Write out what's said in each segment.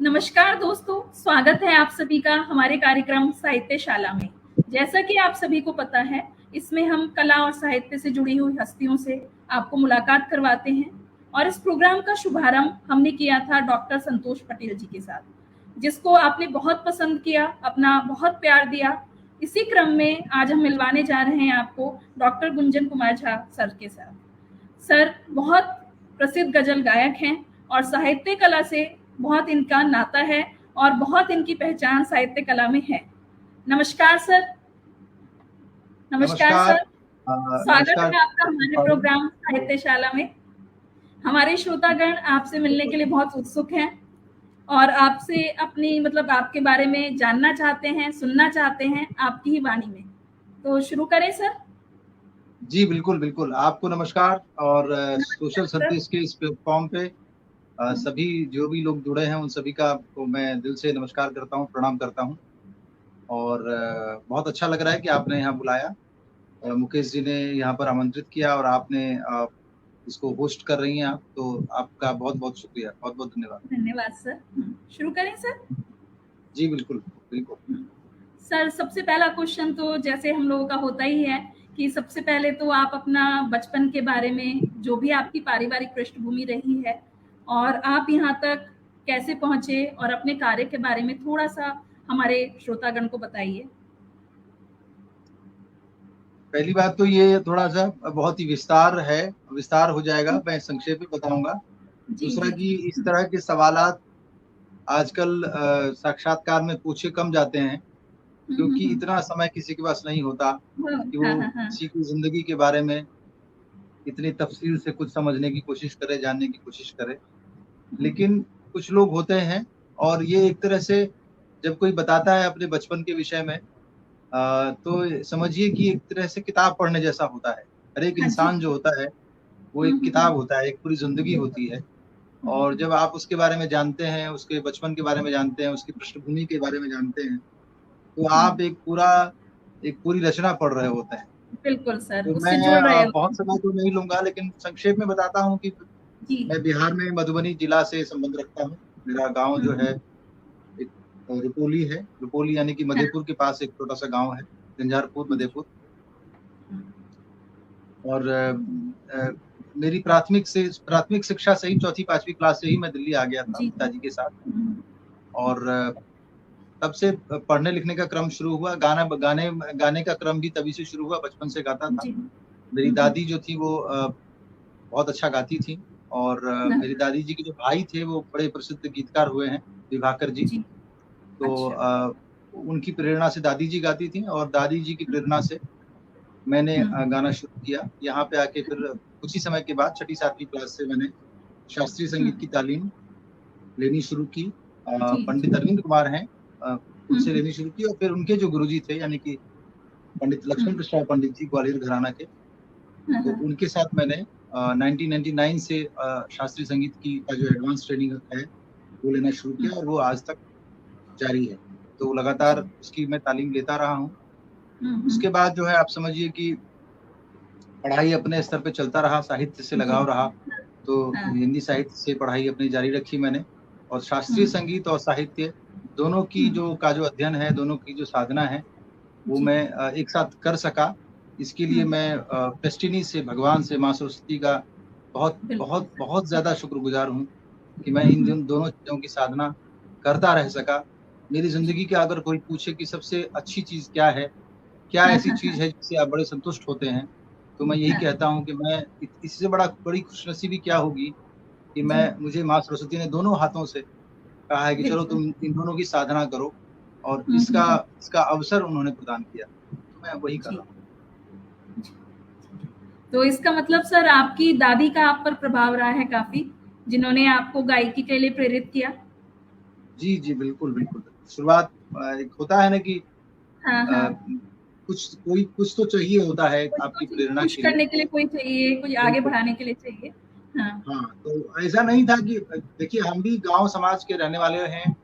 नमस्कार दोस्तों, स्वागत है आप सभी का हमारे कार्यक्रम साहित्यशाला में। जैसा कि आप सभी को पता है, इसमें हम कला और साहित्य से जुड़ी हुई हस्तियों से आपको मुलाकात करवाते हैं और इस प्रोग्राम का शुभारंभ हमने किया था डॉक्टर संतोष पटेल जी के साथ, जिसको आपने बहुत पसंद किया, अपना बहुत प्यार दिया। इसी क्रम में आज हम मिलवाने जा रहे हैं आपको डॉक्टर गुंजन कुमार झा सर के साथ। सर बहुत प्रसिद्ध गजल गायक हैं और साहित्य कला से बहुत इनका नाता है और बहुत इनकी पहचान साहित्य कला में है। नमस्कार सर। नमस्कार सर, स्वागत है आपका हमारे प्रोग्राम साहित्यशाला में। हमारे श्रोतागण आपसे मिलने के लिए बहुत उत्सुक हैं और आपसे अपनी आपके बारे में जानना चाहते हैं, सुनना चाहते हैं आपकी ही वाणी में। तो शुरू करें सर। जी बिल्कुल बिल्कुल, आपको नमस्कार और सोशल सर्विस के इस प्लेटफॉर्म पे सभी जो भी लोग जुड़े हैं उन सभी का को मैं दिल से नमस्कार करता हूँ, प्रणाम करता हूँ। और बहुत अच्छा लग रहा है कि आपने यहाँ बुलाया, मुकेश जी ने यहाँ पर आमंत्रित किया और आपने इसको होस्ट कर रही हैं आप, तो आपका बहुत बहुत शुक्रिया, बहुत बहुत धन्यवाद। धन्यवाद सर। शुरू करें सर। जी बिल्कुल बिल्कुल। सर सबसे पहला क्वेश्चन तो जैसे हम लोगों का होता ही है कि सबसे पहले तो आप अपना बचपन के बारे में, जो भी आपकी पारिवारिक पृष्ठभूमि रही है और आप यहाँ तक कैसे पहुंचे और अपने कार्य के बारे में थोड़ा सा हमारे श्रोतागण को बताइए। पहली बात तो ये थोड़ा सा बहुत ही विस्तार हो जाएगा, मैं संक्षेप में बताऊंगा। दूसरा कि इस तरह के सवालात आजकल साक्षात्कार में पूछे कम जाते हैं, क्योंकि इतना समय किसी के पास नहीं होता कि वो किसी की जिंदगी के बारे में इतनी तफसील से कुछ समझने की कोशिश करे, जानने की कोशिश करे। लेकिन कुछ लोग होते हैं और ये एक तरह से जब कोई बताता है अपने बचपन के विषय में तो समझिए कि एक तरह से किताब पढ़ने जैसा होता है। हर एक इंसान जो होता है वो एक किताब होता है, एक पूरी जिंदगी होती है। और जब आप उसके बारे में जानते हैं, उसके बचपन के बारे में जानते हैं, उसकी पृष्ठभूमि के बारे में जानते हैं, तो आप एक पूरी रचना पढ़ रहे होते हैं। बिल्कुल सर, तो उससे जुड़ रहे हो। बहुत समय तो नहीं लूंगा, लेकिन संक्षेप में बताता हूँ कि मैं बिहार में मधुबनी जिला से संबंध रखता हूँ। मेरा गांव जो है एक रुपोली है। रुपोली यानी कि मधेपुर के पास एक छोटा सा गांव है, झंझारपुर मधेपुर। और मेरी प्राथमिक शिक्षा से ही 4वीं 5वीं क्लास से ही मैं दिल्ली आ गया था पिताजी के साथ। और तब से पढ़ने लिखने का क्रम शुरू हुआ। गाने का क्रम भी तभी से शुरू हुआ, बचपन से गाता था। मेरी दादी जो थी वो बहुत अच्छा गाती थी और मेरी दादी जी के जो भाई थे वो बड़े प्रसिद्ध गीतकार हुए हैं, दिवाकर जी। तो उनकी प्रेरणा से दादी जी गाती थी और दादी जी की प्रेरणा से मैंने गाना शुरू किया। यहाँ पे आके फिर कुछ ही समय के बाद 6वीं 7वीं क्लास से मैंने शास्त्रीय संगीत की तालीम लेनी शुरू की। पंडित अरविंद कुमार हैं, उनसे लेनी शुरू की। और फिर उनके जो गुरुजी थे यानी कि पंडित लक्ष्मण प्रसाद पंडित जी, ग्वालियर घराना के, तो उनके साथ मैंने 1999 से शास्त्रीय संगीत की का जो एडवांस ट्रेनिंग है वो लेना शुरू किया और वो आज तक जारी है। तो लगातार उसकी मैं तालीम लेता रहा हूँ। उसके बाद जो है आप समझिए कि पढ़ाई अपने स्तर पे चलता रहा, साहित्य से लगाव रहा, तो हिंदी साहित्य से पढ़ाई अपनी जारी रखी मैंने। और शास्त्रीय संगीत और साहित्य दोनों की जो अध्ययन है, दोनों की जो साधना है, वो मैं एक साथ कर सका। इसके लिए मैं डेस्टिनी से, भगवान से, माँ सरस्वती का बहुत बहुत बहुत ज्यादा शुक्रगुजार हूँ कि मैं इन दोनों चीजों की साधना करता रह सका। मेरी जिंदगी का अगर कोई पूछे कि सबसे अच्छी चीज क्या है, क्या ऐसी चीज है जिससे आप बड़े संतुष्ट होते हैं, तो मैं यही कहता हूँ कि मैं इससे बड़ी खुशनसीबी क्या होगी कि मुझे माँ सरस्वती ने दोनों हाथों से कहा है कि चलो तुम इन दोनों की साधना करो, और इसका अवसर उन्होंने प्रदान किया, तो मैं वही कर रहा हूँ। तो इसका मतलब सर आपकी दादी का आप पर प्रभाव रहा है काफी, जिन्होंने आपको गायकी के लिए प्रेरित किया। जी जी बिल्कुल बिल्कुल। शुरुआत एक होता है ना कि कुछ तो चाहिए होता है आपकी प्रेरणा कुछ करने के लिए कोई चाहिए, कुछ आगे बढ़ाने के लिए चाहिए। हाँ, तो ऐसा नहीं था कि देखिए हम भी गांव समाज के रहने वाले हैं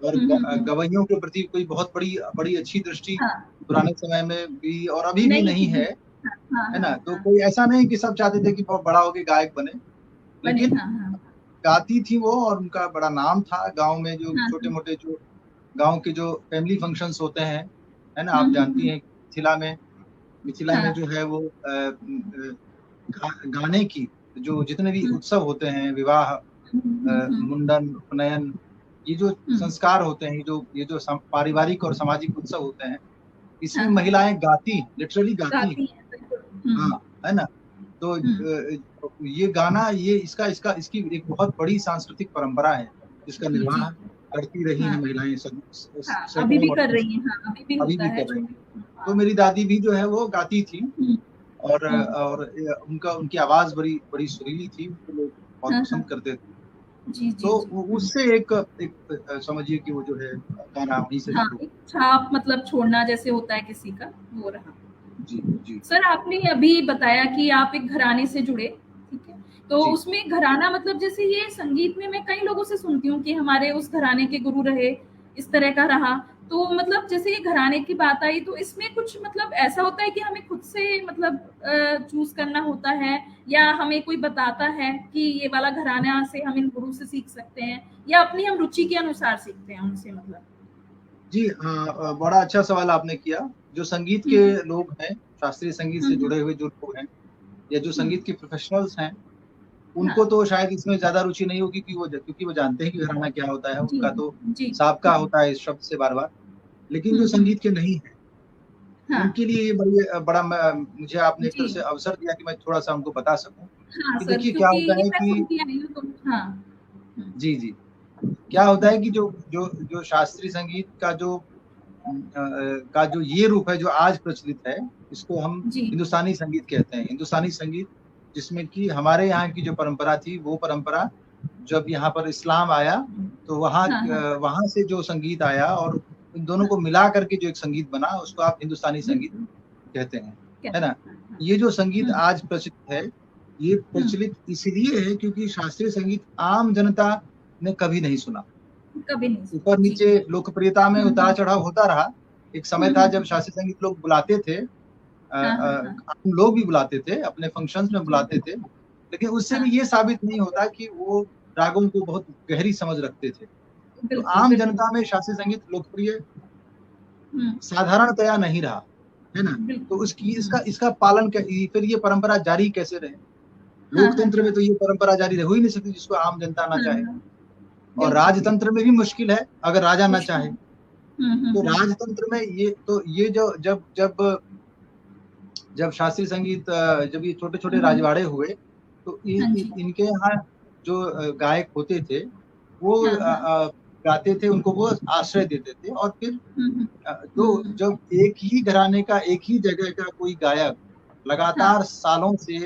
और गवैयों के प्रति कोई बहुत बड़ी अच्छी दृष्टि पुराने समय में भी और अभी भी नहीं है, है ना। तो कोई ऐसा नहीं कि सब चाहते थे कि बहुत बड़ा होके गायक बने, लेकिन गाती थी वो, और उनका बड़ा नाम था गांव में। जो हाँ, छोटे मोटे जो गांव के जो फैमिली फंक्शंस होते हैं, है ना, आप जानती हैं मिथिला में हाँ, जो है वो गाने की जो जितने भी उत्सव होते हैं, विवाह, मुंडन, उपनयन, ये जो संस्कार होते हैं, ये जो पारिवारिक और सामाजिक उत्सव होते हैं, इसमें महिलाएं गाती, लिटरली गाती। गाती हैं, बिल्कुल। हाँ, है ना। तो ये गाना, ये इसकी एक बहुत बड़ी सांस्कृतिक परंपरा है, जिसका जी, निर्वाह जी। करती रही हैं हाँ, महिलाएं हाँ, अभी सैकड़ों भी कर वर्षों से, रही हैं, हाँ, अभी भी अभी होता भी है कर रही हैं। हाँ। तो मेरी दादी भी जो है वो गाती थी, हुँ, और हुँ। उनकी आवाज बड़ी बड़ी सुरीली थी, उनको लोग बहुत हाँ, पसंद हाँ। करते थे। जी, जी, तो जी। उससे एक समझिए कि वो जो है गाना वहीं से हाँ, शुरू। एक छाप मतलब छोड़ना जैसे होता है किसी का, वो रहा। जी, जी, सर, आपने अभी बताया कि आप एक घराने से जुड़े, ठीक है? तो जी। उसमें घराना मतलब जैसे ये संगीत में मैं कई लोगों से सुनती हूँ कि हमारे उस घराने के गुरु रहे, इस तरह का रहा। तो मतलब जैसे ये घराने की बात आई, तो इसमें कुछ मतलब ऐसा होता है कि हमें खुद से मतलब चूज़ करना होता है, या हमें कोई बताता है कि ये वाला घराना से हम इन गुरु से सीख सकते हैं, या अपनी हम रुचि के अनुसार सीखते हैं उनसे मतलब? जी हाँ, बड़ा अच्छा सवाल आपने किया। जो संगीत हुँ, के हुँ। लोग हैं, शास्त्रीय संगीत हुँ, से हुँ। जुड़े हुए जो लोग हैं, या जो हुँ। संगीत के प्रोफेशनल्स हैं, हाँ। उनको तो शायद इसमें ज़्यादा रुचि नहीं होगी, क्योंकि वो जानते हैं कि घराना क्या होता है, जी, उनका तो जी। साबका होता है इस शब्द से बार-बार। लेकिन हुँ, जो हुँ। संगीत के नहीं हैं, हाँ। उनके लिए ये मुझे आपने एक तरह जी। से अवसर दिया कि मैं थोड़ा-सा उनको बता सकूँ, हाँ कि सर, देखिए क्या क्योंकि होता ये है मैं कि सुनती आई हूँ तो हाँ। हुँ। जी, जी। क्या होता है कि जो जो जो शास्त्रीय संगीत का जो ये रूप है जो आज प्रचलित है, इसको हम जी। हिंदुस्तानी संगीत कहते हैं। हिंदुस्तानी संगीत, जिसमें कि हमारे यहाँ की जो परंपरा थी, वो परंपरा जब यहाँ पर इस्लाम आया, तो हाँ, हाँ। वहाँ से जो संगीत आया और इन दोनों को मिला करके जो एक संगीत बना, उसको आप हिंदुस्तानी संगीत बिल्कुल, कहते हैं, क्या है ना? हाँ, हाँ। ये जो संगीत हुँ, आज प्रचलित है, ये हुँ। प्रचलित इसलिए है क्योंकि शास्त्रीय संगीत आम जनता ने कभी नहीं सुना। कभी नहीं सुना। जी। ऊपर-नीचे लोकप्रियता में हुँ, हुँ। उतार-चढ़ाव होता रहा। एक हुँ, समय था हुँ, जब हुँ। शास्त्रीय संगीत लोग बुलाते थे, हाँ, हाँ, हाँ। हम लोग भी बुलाते थे, अपने फंक्शंस में जी। बुलाते थे, लेकिन उससे हाँ। भी ये साबित नहीं होता कि वो रागों को बहुत गहरी समझ रखते थे। तो बिल्कुल, आम बिल्कुल। जनता में शास्त्रीय संगीत लोकप्रिय हुँ। साधारणतया नहीं रहा, है ना? तो बिल्कुल। उसकी हुँ। इसका इसका पालन फिर ये परंपरा जारी कैसे रहे? हाँ, हाँ, लोकतंत्र में हाँ। तो ये परंपरा जारी हो ही नहीं सकती जिसको आम जनता ना हाँ, चाहे, हाँ। और बिल्कुल, राजतंत्र में भी मुश्किल है अगर राजा ना मुश्किल चाहे। है। हुँ, हुँ, तो हुँ। राजतंत्र में ये जो जब जब जब शास्त्रीय संगीत जब ये छोटे-छोटे हुँ, हुँ। राजवाड़े हुए, तो हाँ जी। इनके यहाँ जो गायक होते थे, वो हाँ, हाँ। गाते थे, उनको वो आश्रय देते थे, और फिर हुँ, हुँ। तो हुँ। जब एक ही घराने का, एक ही जगह का कोई गायक हाँ। लगातार सालों से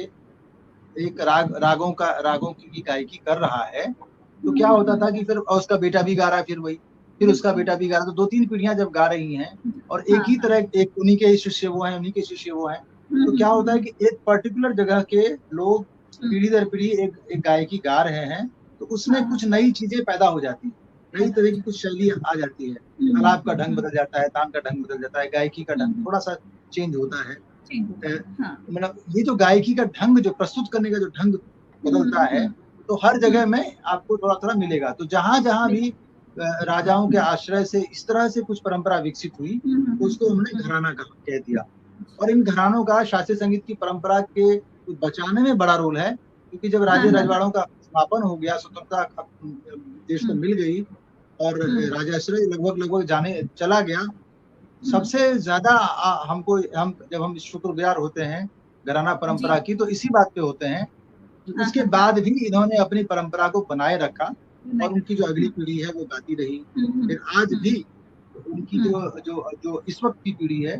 एक रागों की गायकी कर रहा है, तो हुँ, क्या हुँ, होता हुँ। था कि फिर उसका बेटा भी गा रहा है, फिर वही, फिर उसका बिल्कुल। बेटा भी गा रहा है, तो 2-3 पीढ़ियाँ जब गा रही हैं, और एक हाँ, ही हाँ। तरह, एक उन्हीं के शिष्य वो हैं, उन्हीं के शिष्य वो हैं, हुँ, तो हुँ, क्या होता है हुँ। कि एक पर्टिकुलर जगह के लोग हुँ। पीढ़ी दर पीढ़ी एक एक गायकी गा रहे हैं, तो हाँ, उसमें कुछ हाँ। नई चीज़ें पैदा हो जाती हैं, नई पैदा हो तरह की जाता कुछ शैली आ जाती है। है। हुँ, आलाप का हुँ, ढंग हुँ। बदल जाता है, तान का ढंग बदल जाता है, गायकी का हुँ, ढंग हुँ। थोड़ा-सा चेंज होता है। चेंज होता है। हाँ। मतलब ये जो गायकी का ढंग, जो प्रस्तुत करने का जो ढंग हुँ, बदलता है, हुँ। तो हर हुँ। जगह में आपको थोड़ा-थोड़ा मिलेगा। तो जहाँ-जहाँ भी बिल्कुल। राजाओं के हुँ। आश्रय से इस तरह से कुछ परंपरा विकसित हुई, हुँ, हुँ, तो हुँ, उसको हुँ, हमने हुँ। घराना कह दिया। और इन घरानों का शास्त्रीय संगीत की परंपरा के बचाने में बड़ा रोल है, क्योंकि जब हाँ, हाँ, हाँ। राजे-रजवाड़ों का समापन हो गया, स्वतंत्रता देश को हुँ, मिल गई, और हुँ। राजाश्रय लगभग-लगभग जाने चला गया, हुँ। सबसे ज़्यादा हम जब हम शुक्रगुज़ार होते हैं घराना जी। परंपरा की, तो इसी बात पे होते हैं कि हाँ, उसके हाँ, हाँ। बाद भी इन्होंने अपनी परंपरा को बनाए रखा, नहीं और उनकी रखा। जो अगली हुँ। पीढ़ी है वो गाती रही। हुँ, हुँ। फिर आज हुँ। भी उनकी हुँ। जो जो जो इस वक़्त की पीढ़ी है,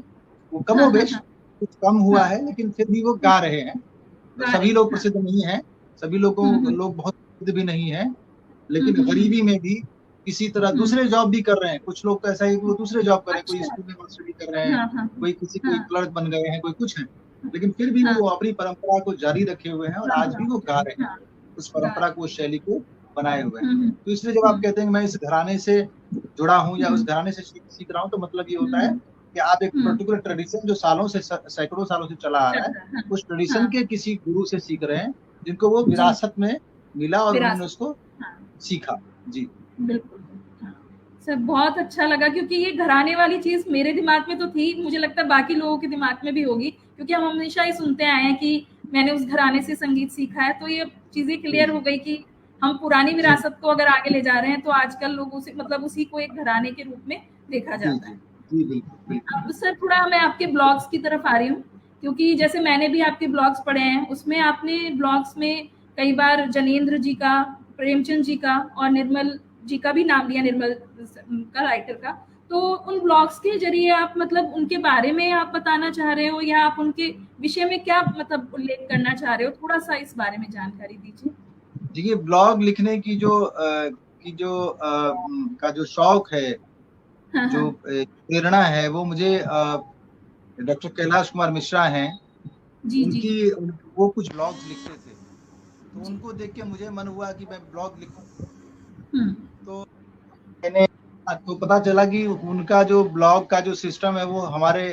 वो हाँ, हाँ, कमोबेश हाँ। कुछ कम हुआ हाँ। है, लेकिन फिर भी वो हुँ। गा रहे हैं। गा रहे सभी हैं। लोग हाँ। प्रसिद्ध नहीं हैं, सभी हुँ, हुँ। लोग बहुत प्रसिद्ध भी नहीं हैं, हुँ, लेकिन हुँ, हुँ। गरीबी में भी किसी तरह हुँ। दूसरे जॉब भी कर रहे हैं। कुछ लोग तो ऐसा है कि वो दूसरे जॉब कर रहे हैं, कोई अच्छा। स्कूल में मास्टरी कर रहे हैं, हाँ, हाँ, कोई हाँ। क्लर्क बन गए हैं, कोई कुछ हैं। लेकिन फिर भी हाँ। वो अपनी परंपरा को जारी रखे हुए हैं, और आज भी वो गा रहे हैं, हाँ। उस गा परंपरा रहे को, उस हैं। शैली को बनाए हुए हैं। हुँ, हुँ। तो इसलिए जब आप हुँ। कहते हैं कि मैं इस घराने से जुड़ा हूँ या उस हुँ। घराने से सीख रहा हूँ, तो मतलब ये हुँ, होता है हुँ। कि आप एक हुँ। पर्टिकुलर ट्रेडिशन जो सालों से सैकड़ों सालों से चला आ चल रहा है, रहा है। उस हाँ। ट्रेडिशन के किसी गुरु से सीख रहे हैं, जिनको वो जी। विरासत में मिला और उन्होंने विरासत उसको सीखा। जी बिल्कुल। हाँ, सर बहुत अच्छा लगा, क्योंकि ये घराने वाली चीज़ मेरे दिमाग में तो थी, मुझे लगता है बाकी लोगों के दिमाग में भी होगी, क्योंकि हम हमेशा ही सुनते आए हैं कि मैंने उस घराने से संगीत सीखा है। तो ये चीज़ें क्लियर हो गई कि हम पुरानी जी विरासत को अगर आगे ले जा रहे हैं, तो आजकल लोग उसे मतलब उसी को एक घराने के रूप में देखा जी जाता जी है। जी बिल्कुल बिल्कुल। अब सर थोड़ा मैं आपके ब्लॉग्स की तरफ आ रही हूँ, क्योंकि जैसे मैंने भी आपके ब्लॉग्स पढ़े हैं, उसमें आपने ब्लॉग्स में कई बार जनेंद्र जी का, प्रेमचंद जी का और निर्मल जी का भी नाम लिया, निर्मल का, राइटर का। तो उन ब्लॉग्स के जरिए आप मतलब उनके बारे में आप बताना चाह रहे हो, या आप उनके विषय में क्या मतलब उल्लेख करना चाह रहे हो? थोड़ा सा इस बारे में जानकारी दीजिए। देखिए, ब्लॉग लिखने की का जो शौक है, हाँ, जो हाँ। प्रेरणा है, वो मुझे डॉक्टर कैलाश कुमार मिश्रा हैं, जी, जी, जी। वो कुछ ब्लॉग्स लिखते थे, तो जी। उनको देख के मुझे मन हुआ कि मैं ब्लॉग लिखूं। हुँ। तो मैंने तो पता चला कि उनका जो ब्लॉग का जो सिस्टम है, वो हमारे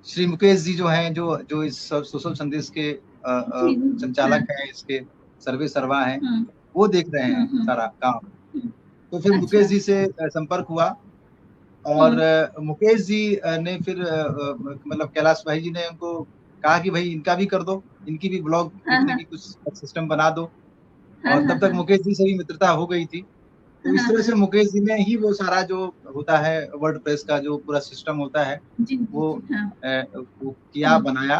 श्री मुकेश जी जो हैं, जो इस सोशल संदेश के जी, जी, जी। हाँ। संचालक हैं, इसके सर्वे सर्वा हैं, हुँ। वो देख रहे हुँ, हैं हुँ। सारा काम। हुँ। तो फिर मुकेश अच्छा। जी से संपर्क हुआ, हुँ। और मुकेश जी ने फिर मतलब कैलाश भाई जी ने उनको कहा कि भाई इनका भी कर दो, इनकी भी ब्लॉग हाँ, लिखने हाँ। की कुछ सिस्टम बना दो। हाँ, और हाँ, तब तक हाँ। मुकेश जी से भी मित्रता हो गई थी। तो इस हाँ, तरह से हाँ। मुकेश जी ने ही वो सारा जो होता है वर्डप्रेस का जो पूरा सिस्टम होता है, जी, जी, वो जी। हाँ। वो किया, हुँ। बनाया।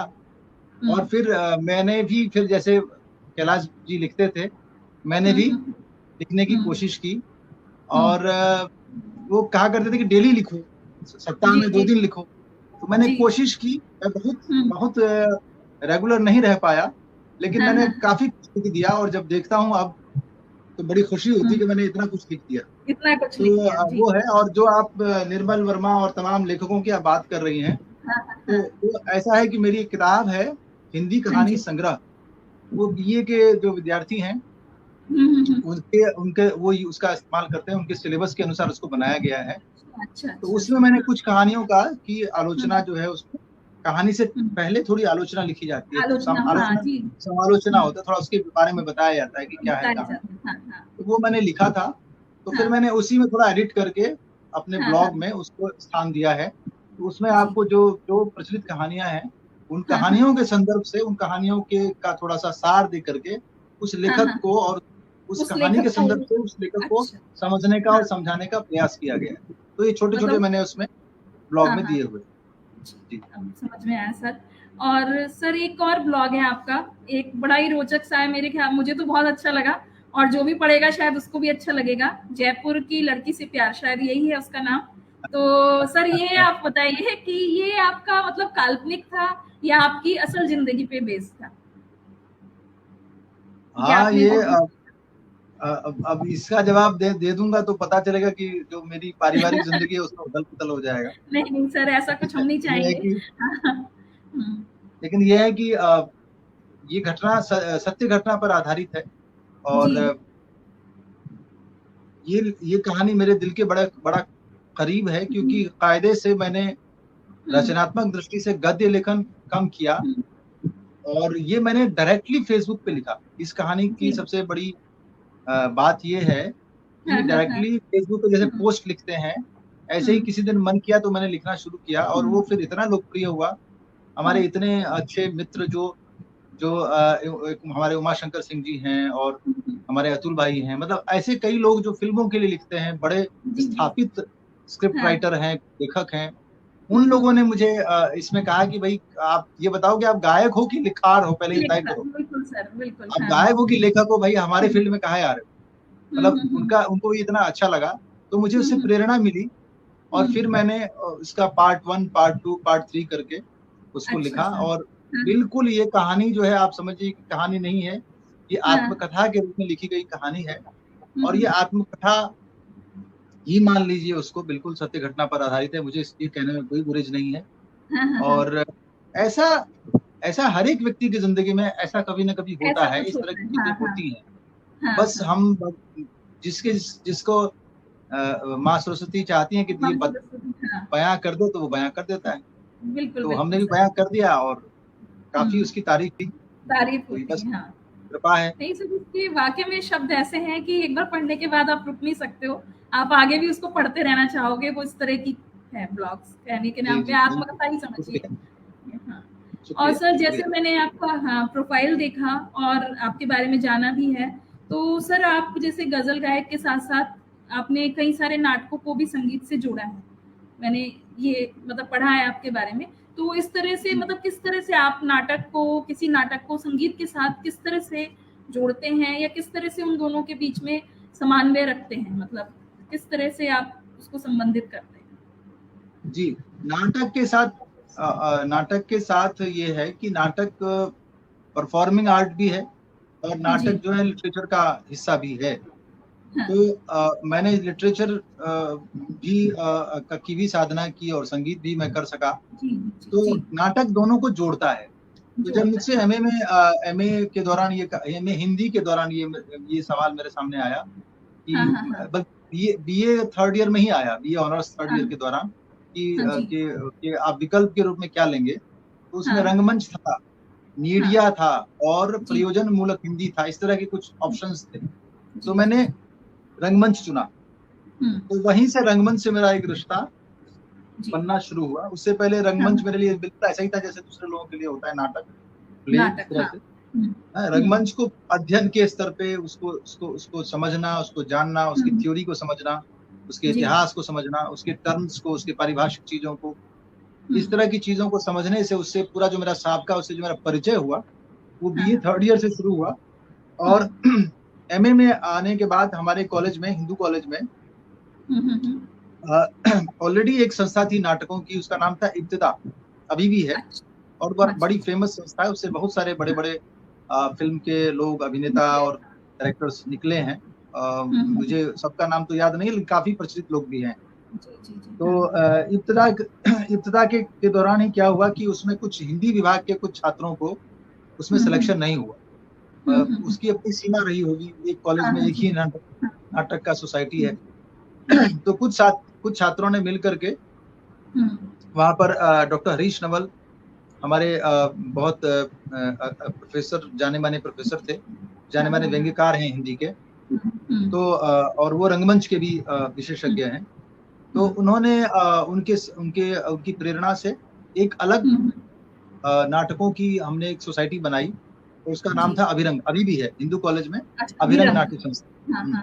हुँ। और फिर मैंने भी फिर जैसे कैलाश जी लिखते थे, मैंने हुँ, भी हुँ, लिखने की हुँ। कोशिश की। हुँ। और वो कहा करते थे कि डेली लिखो, सप्ताह जी, में 2 जी, दिन जी। लिखो। तो मैंने जी। कोशिश की, मैं बहुत हुँ। बहुत रेगुलर नहीं रह पाया, लेकिन हाँ, मैंने हाँ, हाँ। काफ़ी कुछ लिख दिया, और जब देखता हूँ अब, तो बड़ी खुशी होती हुँ। है कि मैंने इतना कुछ लिख दिया। इतना कुछ लिख तो दिया। जी। वो है। और जो आप निर्मल वर्मा और तमाम लेखकों की आप बात कर रही हैं, हाँ, हाँ, तो हाँ। वो ऐसा है कि मेरी एक किताब है, हिंदी हाँ कहानी जी। संग्रह। वो बीए के जो विद्यार्थी हैं, हुँ, हुँ, हुँ। उनके उनके वो उसका इस्तेमाल करते हैं, उनके सिलेबस के अनुसार उसको बनाया गया है। अच्छा, तो अच्छा, उसमें अच्छा। मैंने हाँ। कुछ कहानियों का की हुँ, आलोचना जो है, उसमें कहानी से हुँ। पहले थोड़ी आलोचना लिखी जाती है, तो आलोचना, हाँ आलोचना जी। समालोचना हुँ। होता है, थोड़ा उसके बारे में बताया जाता है कि क्या है बताई कहानी। जाती है। हाँ, हाँ। तो वो मैंने लिखा था, तो फिर हाँ। मैंने उसी में थोड़ा एडिट करके अपने हाँ, ब्लॉग हाँ। में उसको स्थान दिया है। तो उसमें जी। आपको जो जो प्रचलित कहानियाँ हैं, उन हाँ, हाँ। कहानियों के संदर्भ से, उन कहानियों के का थोड़ा-सा सार दे करके उस हाँ, लेखक हाँ। को, और उस उस कहानी के लेखक को। संदर्भ से उस लेखक को अच्छा। समझने का और हाँ। समझाने का प्रयास किया गया है। तो ये छोटे-छोटे मतलब मैंने उसमें ब्लॉग हाँ, में हाँ। दिए हुए हैं। जी। अब समझ में आया सर। और सर एक और ब्लॉग है आपका, एक बड़ा ही रोचक सा है मेरे ख्याल, मुझे तो बहुत अच्छा लगा, और जो भी पढ़ेगा शायद उसको भी अच्छा लगेगा। जयपुर की लड़की से प्यार, शायद यही है उसका नाम। तो सर ये आप बताइए कि ये आपका मतलब काल्पनिक था या आपकी असल ज़िंदगी पे बेस्ड था? या हाँ, आपने ये जो भी अब इसका जवाब दे दे दूँगा तो पता चलेगा कि जो मेरी पारिवारिक ज़िंदगी है उसमें उथल-पुथल हो जाएगा। नहीं, नहीं सर ऐसा कुछ हम नहीं ये है चाहेंगे। कि हुँ। लेकिन ये है कि ये घटना सत्य घटना पर आधारित है। जी। और ये कहानी मेरे दिल के बड़ा बड़ा करीब है, हुँ, क्योंकि कायदे से मैंने हुँ, रचनात्मक दृष्टि से गद्य लेखन कम किया, हुँ। और ये मैंने डायरेक्टली फेसबुक पे लिखा। इस कहानी की जी। सबसे बड़ी बात ये है हाँ, कि हाँ, हाँ। डायरेक्टली फेसबुक पे जैसे हुँ, पोस्ट लिखते हैं, ऐसे हुँ, ही किसी दिन मन किया तो मैंने लिखना शुरू किया, और हुँ, वो फिर इतना लोकप्रिय हुआ। हुँ। हमारे इतने अच्छे मित्र जो जो एक हमारे उमाशंकर सिंह जी हैं, और हुँ, हुँ। हमारे अतुल भाई हैं, मतलब ऐसे कई लोग जो फ़िल्मों के लिए लिखते हैं, बड़े जी, जी। स्थापित स्क्रिप्ट हाँ। राइटर हैं, लेखक हैं। हुँ, उन हुँ। लोगों ने मुझे इसमें कहा कि भई आप ये बताओ कि आप गायक हो कि लिखा हो, पहले ये तय लिखता करो। बिल्कुल सर, बिल्कुल, आप हाँ। गायक हो कि लेखक हो, भई हमारे हुँ, फ़ील्ड में काहे आ रहे हो? हुँ, मतलब हुँ, हुँ। उनको ये इतना अच्छा लगा, तो मुझे हुँ, उससे हुँ, प्रेरणा मिली, और हुँ। फिर मैंने इसका पार्ट 1, पार्ट 2, पार्ट 3 करके उसको अच्छा लिखा। सर। और हाँ, बिल्कुल ये कहानी जो है, आप समझिए कि कहानी नहीं है, ये हाँ। आत्मकथा के रूप में लिखी गई कहानी है। हुँ, और ये हुँ। आत्मकथा ही मान लीजिए उसको, बिल्कुल सत्य घटना पर आधारित है, मुझे ये कहने में कोई गुरेज नहीं है। हाँ, हाँ, हाँ। और ऐसा ऐसा हर एक व्यक्ति की ज़िंदगी में ऐसा कभी न कभी होता ऐसा है, कुछ इस तरह होता की है। चीज़ें हाँ, हाँ। होती हैं। हाँ, बस हाँ। हम जिसको माँ सरस्वती चाहती हैं कि ये हम सरस्वती हाँ, बयाँ कर दो, तो वो बयाँ कर देता है। बिल्कुल, तो हमने बिल्कुल भी सर। बयाँ कर दिया, और काफ़ी हुँ, उसकी तारीफ़ की तारीफ़ हुई। होती बस है, हाँ। कृपा है। नहीं सर, इसके वाकई में शब्द ऐसे हैं कि एक बार पढ़ने के बाद आप रुक नहीं सकते हो, आप आगे भी उसको पढ़ते रहना चाहोगे। वो इस तरह की है ब्लॉग्स, कहने के नाम पे आत्मकथा ही समझिए। हाँ। और सर जैसे मैंने आपका प्रोफाइल देखा और आपके बारे में जाना भी है, तो सर आप जैसे गजल गायक के साथ साथ आपने कई सारे नाटकों को भी संगीत से जोड़ा है, मैंने ये मतलब पढ़ा है आपके बारे में। तो इस तरह से मतलब किस तरह से आप किसी नाटक को संगीत के साथ किस तरह से जोड़ते हैं, या किस तरह से उन दोनों के बीच में समन्वय रखते हैं, मतलब किस तरह से आप उसको संबंधित करते हैं? जी, नाटक के साथ ये है कि नाटक परफॉर्मिंग आर्ट भी है और नाटक जो है लिटरेचर का हिस्सा भी है। हाँ। तो मैंने लिटरेचर की भी साधना की और संगीत भी मैं कर सका। तो नाटक दोनों को जोड़ता है। तो जब मुझसे एमए के दौरान एमए हिंदी के दौरान ये सवाल मेरे सामने आया कि बीए थर्ड ईयर में ही आया, बीए ऑनर्स थर्ड ईयर के दौरान कि आप विकल्प के रूप में क्या लेंगे, तो उसमें रंगमंच था, मीडिया था और प्रयोजन मूलक हिंदी था, इस तरह के कुछ ऑप्शंस थे। तो मैंने रंगमंच चुना। तो वहीं से रंगमंच से मेरा एक रिश्ता बनना शुरू हुआ। उससे पहले रंगमंच मेरे लिए बिल्कुल ऐसा ही था जैसे दूसरे लोगों के लिए होता है नाटक, प्ले। रंगमंच को अध्ययन के स्तर पे उसको समझना, उसको जानना, उसकी थ्योरी को समझना, उसके इतिहास को समझना, उसके टर्म्स को, उसके पारिभाषिक चीजों को, इस तरह की चीजों को समझने से उससे पूरा जो मेरा साबका, उससे जो मेरा परिचय हुआ वो बीए थर्ड ईयर से शुरू हुआ। और एमए में आने के बाद हमारे कॉलेज में, हिंदू कॉलेज में ऑलरेडी एक संस्था थी नाटकों की, उसका नाम था इब्तिदा, अभी भी है और बड़ी फेमस संस्था है। उससे बहुत सारे बड़े बड़े फिल्म के लोग, अभिनेता और डायरेक्टर्स निकले हैं। मुझे सबका नाम तो याद नहीं, लेकिन काफी प्रचलित लोग भी हैं। तो इब्तिदा के दौरान ही क्या हुआ कि उसमें कुछ हिंदी विभाग के कुछ छात्रों को उसमें सिलेक्शन नहीं हुआ। उसकी अपनी सीमा रही होगी, एक कॉलेज में एक ही नाटक का सोसाइटी है। तो कुछ छात्रों ने मिल करके वहां पर डॉक्टर हरीश नवल हमारे बहुत प्रोफेसर, जाने माने प्रोफेसर थे, जाने माने व्यंग्यकार हैं हिंदी के। तो और वो रंगमंच के भी विशेषज्ञ हैं। तो उन्होंने उनकी प्रेरणा से एक अलग नाटकों की हमने एक सोसाइटी बनाई। तो उसका नाम था अभिरंग, अभी भी है हिंदू कॉलेज में, अभिरंग नाट्य संस्था।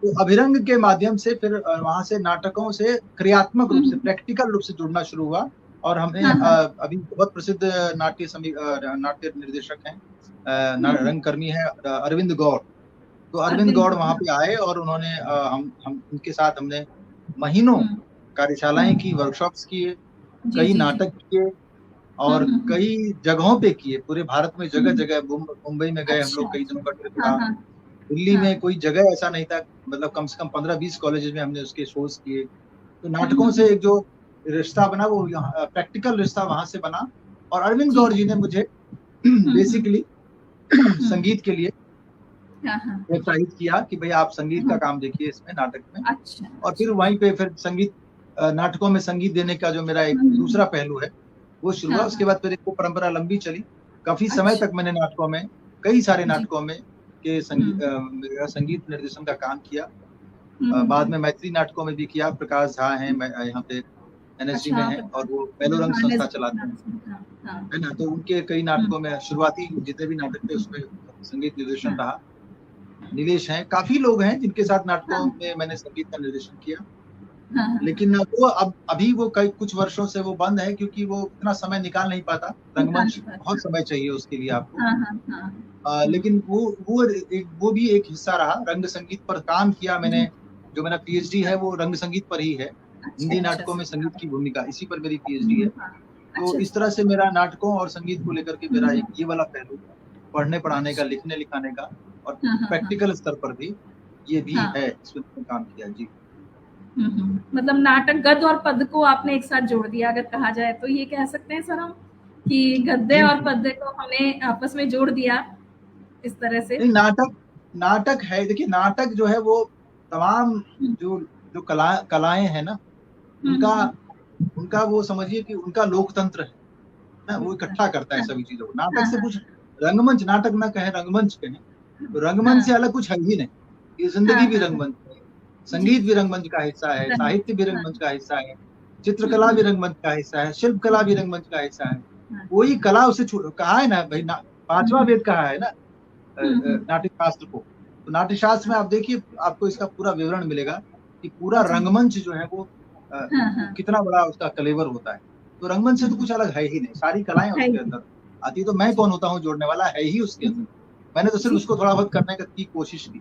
तो अभिरंग के माध्यम से फिर वहां से नाटकों से क्रियात्मक रूप से, प्रैक्टिकल रूप से जुड़ना शुरू हुआ। और हमने अभी बहुत प्रसिद्ध नाट्य निर्देशक हैं, रंगकर्मी है अरविंद गौड़। तो अरविंद गौड़ वहां पे आए और उन्होंने हम उनके साथ हमने महीनों कार्यशालाएं की, वर्कशॉप्स किए, कई नाटक किए और कई जगहों पे किए, पूरे भारत में जगह जगह। मुंबई में गए हम लोग, कई दिनों का ट्रिप था। दिल्ली में कोई जगह ऐसा नहीं था, मतलब कम से कम 15-20 कॉलेजेस में हमने उसके शोज किए। तो नाटकों से एक जो रिश्ता बना, वो प्रैक्टिकल रिश्ता वहां से बना। और अरविंद गौड़ जी ने मुझे बेसिकली संगीत के लिए प्रोत्साहित किया कि भाई आप संगीत का काम देखिए इसमें, नाटक में। और फिर वहीं पे फिर संगीत, नाटकों में संगीत देने का जो मेरा एक दूसरा पहलू है वो शुरू हुआ। उसके बाद फिर एक परंपरा लंबी चली, काफी समय तक मैंने नाटकों में, कई सारे नाटकों में के संगीत निर्देशन का काम किया। बाद में मैत्री नाटकों में भी किया। प्रकाश झा हैं यहाँ पे एनएसडी में हैं और वो मेलोरंग संस्था चलाते हैं, है ना। तो उनके कई नाटकों में, शुरुआती जितने भी नाटक थे उसमें संगीत निर्देशन रहा। निवेश हैं, काफी लोग हैं जिनके साथ नाटकों में मैंने संगीत का निर्देशन किया। लेकिन वो अभी वो कुछ वर्षों से वो बंद है, क्योंकि वो इतना समय निकाल नहीं पाता। रंगमंच बहुत समय चाहिए उसके लिए आपको। लेकिन वो भी एक हिस्सा रहा। रंग संगीत पर काम किया मैंने, जो मेरा पीएचडी है वो रंग संगीत पर ही है, हिंदी नाटकों में संगीत की भूमिका, इसी पर मेरी पीएचडी है। तो इस तरह से मेरा नाटकों और संगीत को लेकर के मेरा एक ये वाला पहलू, पढ़ने पढ़ाने का, लिखने लिखाने का और प्रैक्टिकल स्तर पर भी ये भी है, इसमें काम किया। जी, मतलब नाटक गद्य और पद्य को आपने एक साथ जोड़ दिया, अगर कहा जाए तो ये कह सकते हैं सर हम कि गद्य और पद्य को हमने आपस में जोड़ दिया इस तरह से। नाटक है, देखिए नाटक जो है वो तमाम जो कलाएं हैं ना, उनका वो समझिए कि उनका लोकतंत्र है ना, वो इकट्ठा करता है सभी चीजों को। नाटक से कुछ रंगमंच, नाटक ना कहें, रंगमंच कहें, तो रंगमंच से अलग कुछ है ही नहीं। ये जिंदगी भी रंगमंच है, संगीत भी रंगमंच का हिस्सा है, साहित्य भी रंगमंच का हिस्सा है, चित्रकला भी रंगमंच का हिस्सा है, शिल्प कला भी रंगमंच का हिस्सा है। कोई कला उसे कहा है ना भाई, पांचवा वेद कहा है ना नाट्य शास्त्र को। तो नाट्य शास्त्र में आप देखिए, आपको इसका पूरा विवरण मिलेगा कि पूरा रंगमंच जो है वो कितना बड़ा उसका कलेवर होता है। तो रंगमंच से तो कुछ अलग है ही नहीं, सारी कलाएं उसके अंदर आती। तो मैं कौन होता हूँ जोड़ने वाला, है ही उसके अंदर। मैंने तो सिर्फ उसको थोड़ा बहुत करने की कोशिश की।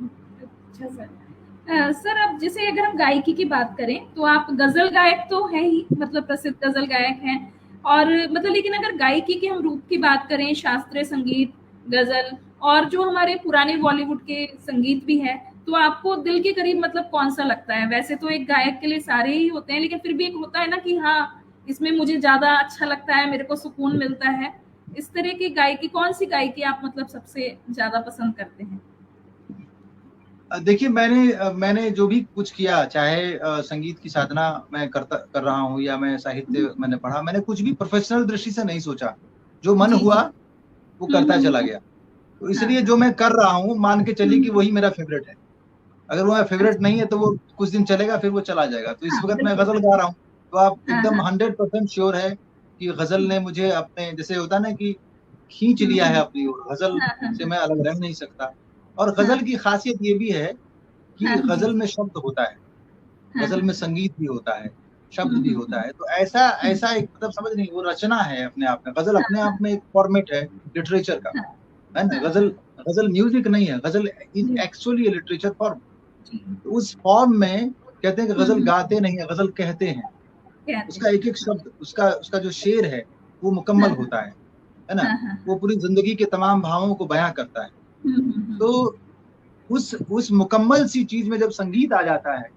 अच्छा सर। सर अब जैसे अगर हम गायकी की बात करें तो आप गजल गायक तो है ही, मतलब प्रसिद्ध गजल गायक हैं, और मतलब लेकिन अगर गायकी के हम रूप की बात करें, शास्त्रीय संगीत, गजल और जो हमारे पुराने बॉलीवुड के संगीत भी है, तो आपको दिल के करीब मतलब कौन सा लगता है? वैसे तो एक गायक के लिए सारे ही होते हैं, लेकिन फिर भी एक होता है ना कि हाँ इसमें मुझे ज्यादा अच्छा लगता है, मेरे को सुकून मिलता है। इस तरह की गायकी, कौन सी गायकी आप मतलब सबसे ज्यादा पसंद करते हैं? देखिए, मैंने जो भी कुछ किया, चाहे संगीत की साधना मैं कर रहा हूँ या मैं साहित्य मैंने पढ़ा, मैंने कुछ भी प्रोफेशनल दृष्टि से नहीं सोचा। जो मन हुआ वो करता चला गया। तो इसलिए जो मैं कर रहा हूँ, मान के चलिए कि वही मेरा फेवरेट है। अगर वो मेरा फेवरेट नहीं है तो वो कुछ दिन चलेगा, फिर वो चला जाएगा। तो इस वक्त मैं गजल गा रहा हूँ, तो आप एकदम 100% श्योर है कि गजल ने मुझे अपने, जैसे होता ना कि खींच लिया है अपनी ओर। गजल से मैं अलग रह नहीं सकता। और गजल की खासियत ये भी है कि गजल में शब्द होता है, गजल में संगीत भी होता है, शब्द भी होता है। तो ऐसा एक मतलब समझ नहीं, वो रचना है अपने आप में। गजल अपने आप में एक फॉर्मेट है लिटरेचर का, है ना। गजल म्यूजिक नहीं है, गजल इज एक्चुअली लिटरेचर फॉर्म। तो उस फॉर्म में कहते हैं कि गजल गाते नहीं है, गजल कहते हैं। उसका एक एक शब्द, उसका जो शेर है वो मुकम्मल होता है ना। वो पूरी जिंदगी के तमाम भावों को बयां करता है। तो उस मुकम्मल सी चीज में जब संगीत आ जाता है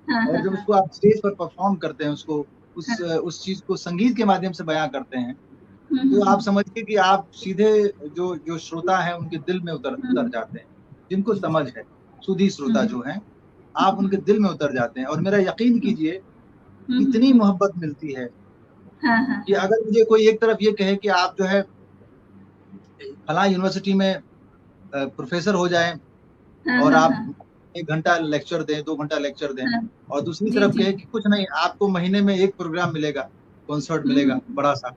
और जब उसको आप स्टेज पर परफॉर्म करते हैं, उसको उस चीज को संगीत के माध्यम से बयां करते हैं, तो आप समझिए कि आप सीधे जो श्रोता है उनके दिल में उतर जाते हैं। जिनको समझ है, सुधी श्रोता जो हैं, आप उनके दिल में उतर जाते हैं। और मेरा यकीन कीजिए, इतनी मोहब्बत मिलती है कि अगर मुझे कोई एक तरफ ये कहे कि आप जो है फला यूनिवर्सिटी में प्रोफेसर हो जाएं और आप 1 घंटा लेक्चर दें, 2 घंटा लेक्चर दें, और दूसरी तरफ कहे कि कुछ नहीं, आपको महीने में 1 प्रोग्राम मिलेगा, कॉन्सर्ट मिलेगा बड़ा सा,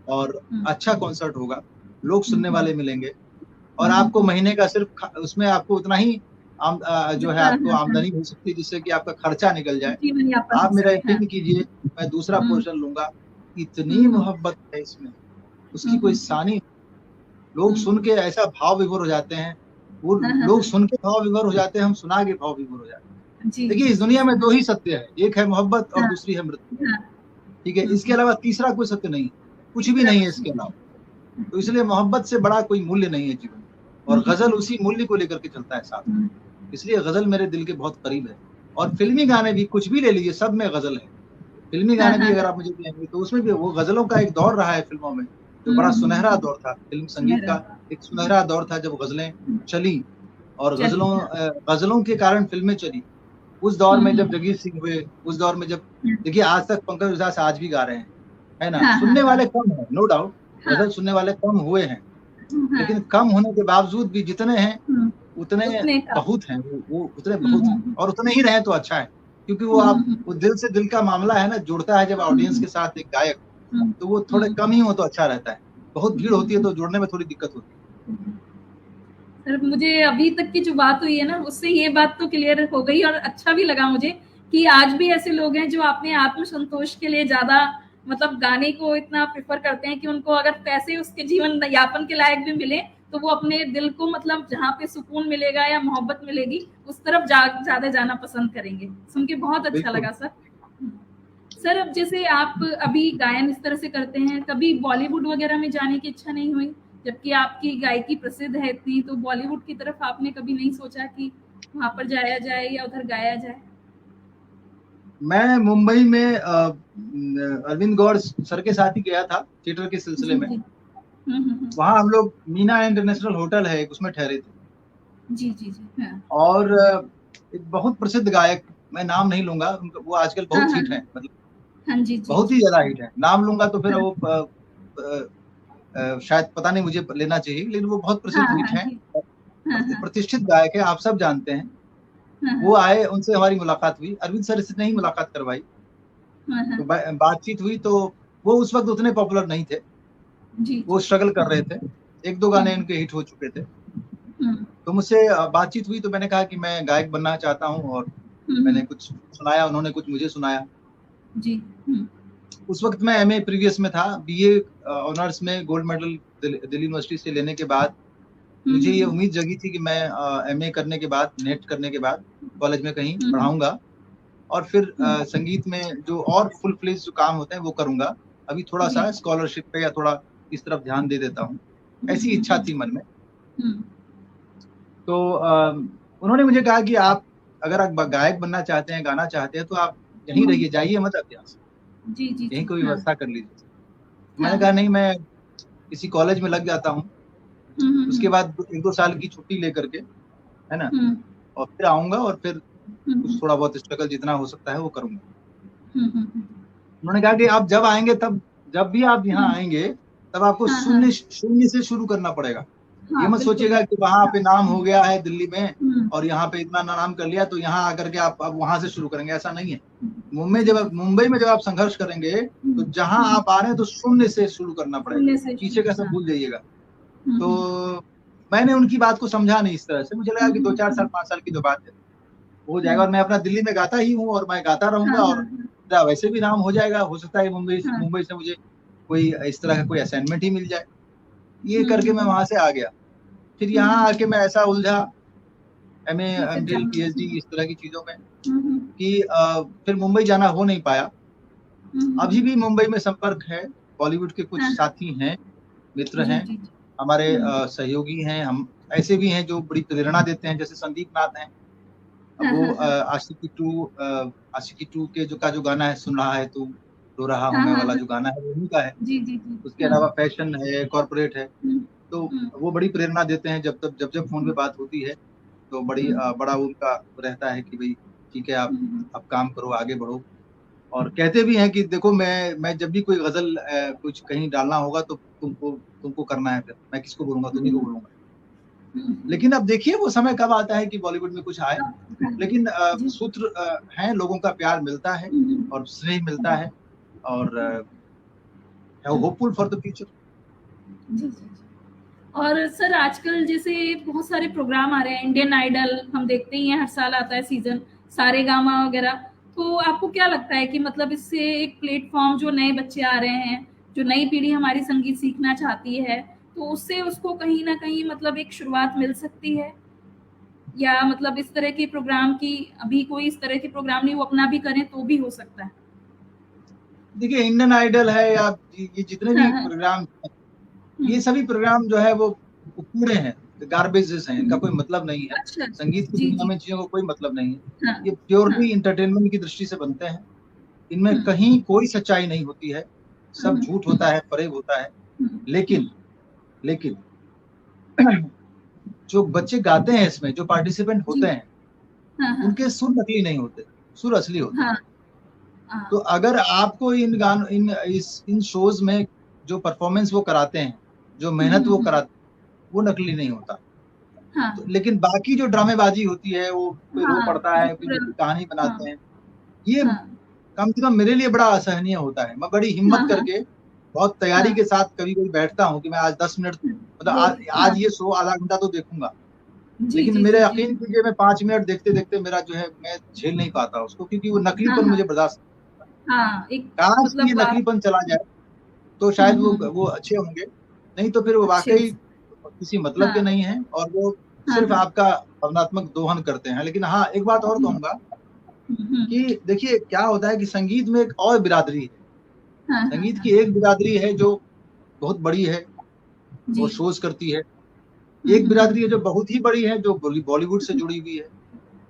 और अच्छा कॉन्सर्ट होगा, लोग सुनने वाले मिलेंगे, और आपको महीने का सिर्फ उसमें आपको उतना ही जो है आपको आमदनी हो सकती है जिससे कि आपका खर्चा निकल जाए। आप मेरा यकीन कीजिए, मैं दूसरा पोर्शन लूंगा, इतनी मोहब्बत है इसमें, उसकी कोई सानी। लोग सुन के ऐसा भाव विभोर हो जाते हैं, वो लोग सुन के भाव विभोर हो जाते हैं, हम सुना के भाव विभोर हो जाते हैं। देखिए, इस दुनिया में 2 ही सत्य है, एक है मोहब्बत और दूसरी है मृत्यु। ठीक है, इसके अलावा तीसरा कोई सत्य नहीं, कुछ भी नहीं है इसके अलावा। तो इसलिए मोहब्बत से बड़ा कोई मूल्य नहीं है जीवन, और गजल उसी मूल्य को लेकर के चलता है साथ में। इसलिए गजल मेरे दिल के बहुत करीब है। और फिल्मी गाने भी, कुछ भी ले लीजिए, सब में गजल है। फिल्मी गाने भी अगर आप मुझे कहेंगे तो उसमें भी वो गजलों का एक दौर रहा है फिल्मों में, जो बड़ा सुनहरा दौर था। फिल्म संगीत का एक सुनहरा दौर था जब गजलें चली, और गजलों के कारण फिल्में चली। उस दौर में जब जगजीत सिंह हुए, उस दौर में जब, देखिए आज तक पंकज उधास आज भी गा रहे हैं, है ना। सुनने वाले कम हैं, नो डाउट, गजल सुनने वाले कम हुए हैं, लेकिन कम होने के बावजूद भी जितने हैं उतने बहुत हैं, वो उतने बहुत हैं, और उतने ही रहे तो अच्छा है। क्योंकि वो दिल से दिल का मामला है ना, जुड़ता है जब ऑडियंस के साथ एक गायक, तो वो थोड़े कम ही हो तो अच्छा रहता है। बहुत भीड़ होती है तो जुड़ने में थोड़ी दिक्कत होती है। सर, मुझे अभी तक की जो बात हुई है ना, उससे ये बात तो क्लियर हो गई, और अच्छा भी लगा मुझे कि आज भी ऐसे लोग हैं जो अपने आत्म संतोष के लिए ज्यादा मतलब गाने को इतना प्रेफर करते हैं कि उनको अगर पैसे उसके जीवन यापन के लायक भी मिले तो वो अपने दिल को मतलब जहाँ पे सुकून मिलेगा या मोहब्बत मिलेगी उस तरफ ज्यादा जाना पसंद करेंगे। सुन के बहुत अच्छा लगा सर। सर, अब जैसे आप अभी गायन इस तरह से करते हैं, कभी बॉलीवुड वगैरह में जाने की इच्छा नहीं हुई? जबकि आपकी गायकी प्रसिद्ध है इतनी, तो बॉलीवुड की तरफ आपने कभी नहीं सोचा कि वहां पर जाया जाए या उधर गाया जाए? मैं मुंबई में अरविंद गौड़ सर के साथ ही गया था थिएटर के सिलसिले में। वहाँ हम लोग मीना इंटरनेशनल होटल है एक, उसमें ठहरे थे। जी जी जी। हाँ। और एक बहुत प्रसिद्ध गायक, मैं नाम नहीं लूंगा, वो आजकल बहुत हिट है, मतलब हाँ जी, बहुत ही ज्यादा हिट है। नाम लूंगा तो फिर वो शायद पता नहीं मुझे लेना चाहिए, लेकिन वो बहुत प्रसिद्ध हाँ, हिट हाँ, हैं, जी। हाँ, हाँ। प्रतिष्ठित गायक है, आप सब जानते हैं। हाँ, वो हाँ। आए, उनसे हमारी मुलाकात हुई, अरविंद सर से नहीं मुलाकात करवाई, हाँ, तो हाँ। बातचीत हुई, तो वो उस वक़्त उतने पॉपुलर नहीं थे, जी, वो जी। स्ट्रगल कर रहे थे, 1-2 गाने हुँ, उनके हिट हो चुके थे। हुँ, तो मुझसे बातचीत हुई, तो मैंने कहा कि मैं गायक बनना चाहता हूँ, और हुँ, मैंने हुँ। कुछ सुनाया, उन्होंने कुछ मुझे सुनाया। जी। हुँ। उस वक़्त मैं एमए प्रीवियस में था, बीए ऑनर्स में गोल्ड मेडल दिल्ली यूनिवर्सिटी से लेने के बाद हुँ, मुझे हुँ, ये हुँ। उम्मीद जगी थी कि मैं एमए करने के बाद, नेट करने के बाद कॉलेज में कहीं हुँ, हुँ। पढ़ाऊँगा, और फिर हुँ। संगीत में जो और फुल फ्लेज जो काम होते हैं वो करूँगा। अभी जी। थोड़ा-सा स्कॉलरशिप पे या थोड़ा इस तरफ ध्यान दे देता हूँ। हुँ, ऐसी हुँ, इच्छा हुँ। थी मन में। हुँ। तो उन्होंने मुझे कहा कि आप अगर आप गायक बनना चाहते हैं, गाना चाहते हैं, तो आप यहीं हुँ। रहिए, जाइए मत अभ्यास, जी, जी, यहीं जी। कोई हाँ। व्यवस्था कर लीजिए। हाँ, मैंने कहा हाँ। नहीं, मैं किसी कॉलेज में लग जाता हूँ, हुँ, हुँ, उसके हुँ। बाद 1-2 साल की छुट्टी लेकर के, है ना? हुँ। और फिर आऊँगा, और फिर हुँ, कुछ हुँ। थोड़ा बहुत स्ट्रगल जितना हो सकता है वो करूँगा। हुँ, हुँ, हुँ। उन्होंने कहा कि आप जब आएँगे, तब जब भी आप यहाँ हुँ। आएँगे, तब आपको हाँ, हाँ। शून्य से शुरू करना पड़ेगा। ये हाँ, मत बिल्कुल, सोचिएगा कि बिल्कुल। वहाँ हाँ। पे नाम हुँ। हो गया है दिल्ली में, हुँ। और यहाँ पे इतना नाम कर लिया, तो यहाँ आकर के आप अब वहाँ से शुरू करेंगे, ऐसा नहीं है। हुँ। जी, जी। मुंबई में जब आप संघर्ष करेंगे, हुँ, तो जहाँ हुँ। आप आ रहे हैं, तो शून्य से शुरू करना पड़ेगा। शून्य से पीछे का शुरू। सब हाँ। भूल जाइएगा। हुँ, हुँ। तो मैंने उनकी बात को समझा नहीं इस तरह से। मुझे लगा हुँ, कि हुँ, 2-4 साल, हुँ। 5 साल की जो बात है, हो हुँ। जाएगा, और मैं अपना दिल्ली में गाता ही हूँ, और मैं गाता हाँ, रहूँगा, और हाँ, हाँ। मेरा वैसे भी नाम हो जाएगा। हो सकता है हाँ। मुंबई से मुझे कोई इस तरह का कोई असाइनमेंट ही मिल जाए। ये हुँ, करके हुँ, मैं हुँ। वहाँ से आ गया। फिर हुँ, यहाँ हुँ। आके मैं ऐसा उलझा एमए, जी, फिर एमफिल, जहाँ पीएचडी इस तरह की चीज़ों में, हुँ, हुँ। कि फिर मुंबई जाना हो नहीं पाया। हुँ, हुँ, अभी हुँ। भी मुंबई में संपर्क है, बॉलीवुड के कुछ हाँ, हाँ। साथी हैं, मित्र जी, हैं, जी, जी। हमारे हुँ। सहयोगी हैं, हम ऐसे भी हैं जो बड़ी प्रेरणा देते हैं, जैसे संदीप नाथ हैं। अब हाँ, वो हाँ, हाँ। आशिकी 2 के जो गाना है, सुन रहा है तू, रो रहा हूँ हाँ, मैं हाँ, वाला हाँ। जो गाना है, वो उन्हीं का है। जी, जी, जी। उसके हाँ। अलावा फैशन है, कॉर्पोरेट है, हुँ। तो हुँ। वो बड़ी प्रेरणा देते हैं। जब फ़ोन पे हुँ। बात होती है, तो हुँ। बड़ा उनका रहता है कि भई ठीक है, हुँ, हुँ। आप काम करो, आगे बढ़ो। और कहते भी हैं कि देखो, मैं जब भी कोई गज़ल कुछ कहीं डालना होगा, तो तुमको करना है फिर, मैं किसको बोलूँगा, हुँ, तुम ही को हुँ। बोलूँगा। हुँ, हुँ। लेकिन अब देखिए वो समय कब आता है कि बॉलीवुड में कुछ आए। हाँ। लेकिन जी। सूत्र हैं, लोगों का प्यार मिलता है, हुँ, हुँ। और स्नेह मिलता जी। है, और हुँ। Hopeful for the future. जी, जी, जी। और सर आजकल जैसे बहुत सारे प्रोग्राम आ रहे हैं, इंडियन आइडल हम देखते ही हैं, हर साल आता है सीज़न, सारेगामा वगैरह। तो आपको क्या लगता है कि मतलब इससे एक प्लेटफ़ॉर्म जो नए बच्चे आ रहे हैं, जो नई पीढ़ी हमारी संगीत सीखना चाहती है, तो उससे उसको कहीं न कहीं मतलब एक शुरुआत मिल सकती है? या मतलब इस तरह के प्रोग्राम की अभी कोई इस तरह के प्रोग्राम नहीं, वो अपना भी करें तो भी हो सकता है? देखिए, इंडियन आइडल है, या ये जितने हाँ, भी हाँ। प्रोग्राम, हुँ। ये सभी प्रोग्राम जो है वो कूड़े हैं, गार्बेजेस हैं, हुँ, इनका हुँ। कोई मतलब नहीं है। अच्छा, अच्छा। संगीत की जी, दुनिया जी। में इन चीज़ों का कोई मतलब नहीं है। हाँ, ये हाँ। प्योरली एंटरटेनमेंट की दृष्टि से बनते हैं। इनमें हुँ। कहीं कोई सच्चाई नहीं होती है, हुँ, सब हुँ। झूठ होता है, फ़रेब होता है। हुँ, हुँ। लेकिन लेकिन जो बच्चे गाते हैं इसमें, जो पार्टिसिपेंट जी। होते हैं, हाँ, हाँ, उनके हाँ। सुर नकली नहीं होते, सुर असली होते हैं। हाँ, हाँ। तो अगर आपको इन शोज़ में जो परफ़ॉर्मेंस वो कराते हैं, जो हुँ, मेहनत हुँ, वो हुँ। कराते हैं, वो नकली नहीं होता। हाँ, तो लेकिन बाकी जो ड्रामेबाज़ी होती है, वो कोई रो हाँ, पड़ता जो है, कोई पूरा कोई कहानी हाँ, बनाते हैं, ये हाँ। कम से कम मेरे लिए बड़ा असहनीय होता है। मैं बड़ी हाँ, हिम्मत हाँ, करके, बहुत तैयारी हाँ। के साथ कभी-कभी बैठता हूँ कि मैं आज 10 मिनट, हुँ, मतलब देख हाँ। आज ये शो आधा घंटा तो देखूँगा। जी, लेकिन जी, मेरा जी, जी। यकीन कीजिए, मैं 5 मिनट देखते-देखते मेरा जो है, मैं झेल नहीं पाता उसको, क्योंकि वो हाँ, नकलीपन हाँ। मुझे बर्दाश्त, हाँ, एक काश ये मतलब आप नकलीपन चला जाए, तो हुँ, शायद हुँ, हुँ। वो अच्छे होंगे। नहीं तो फिर वो अच्छे वाक़ई किसी मतलब के हाँ, नहीं हैं, और वो हाँ, सिर्फ़ हाँ। आपका भावनात्मक दोहन करते हैं। लेकिन हाँ, एक बात और जी। कहूँगा हुँ, हुँ। कि देखिए क्या होता है कि संगीत में एक और बिरादरी है। हाँ, हाँ, संगीत की हाँ। एक बिरादरी है जो बहुत बड़ी है, वो जी। शोज़ करती है। हुँ, एक हुँ, हुँ। बिरादरी है जो बहुत ही बड़ी है, जो बॉलीवुड से जुड़ी हुई है।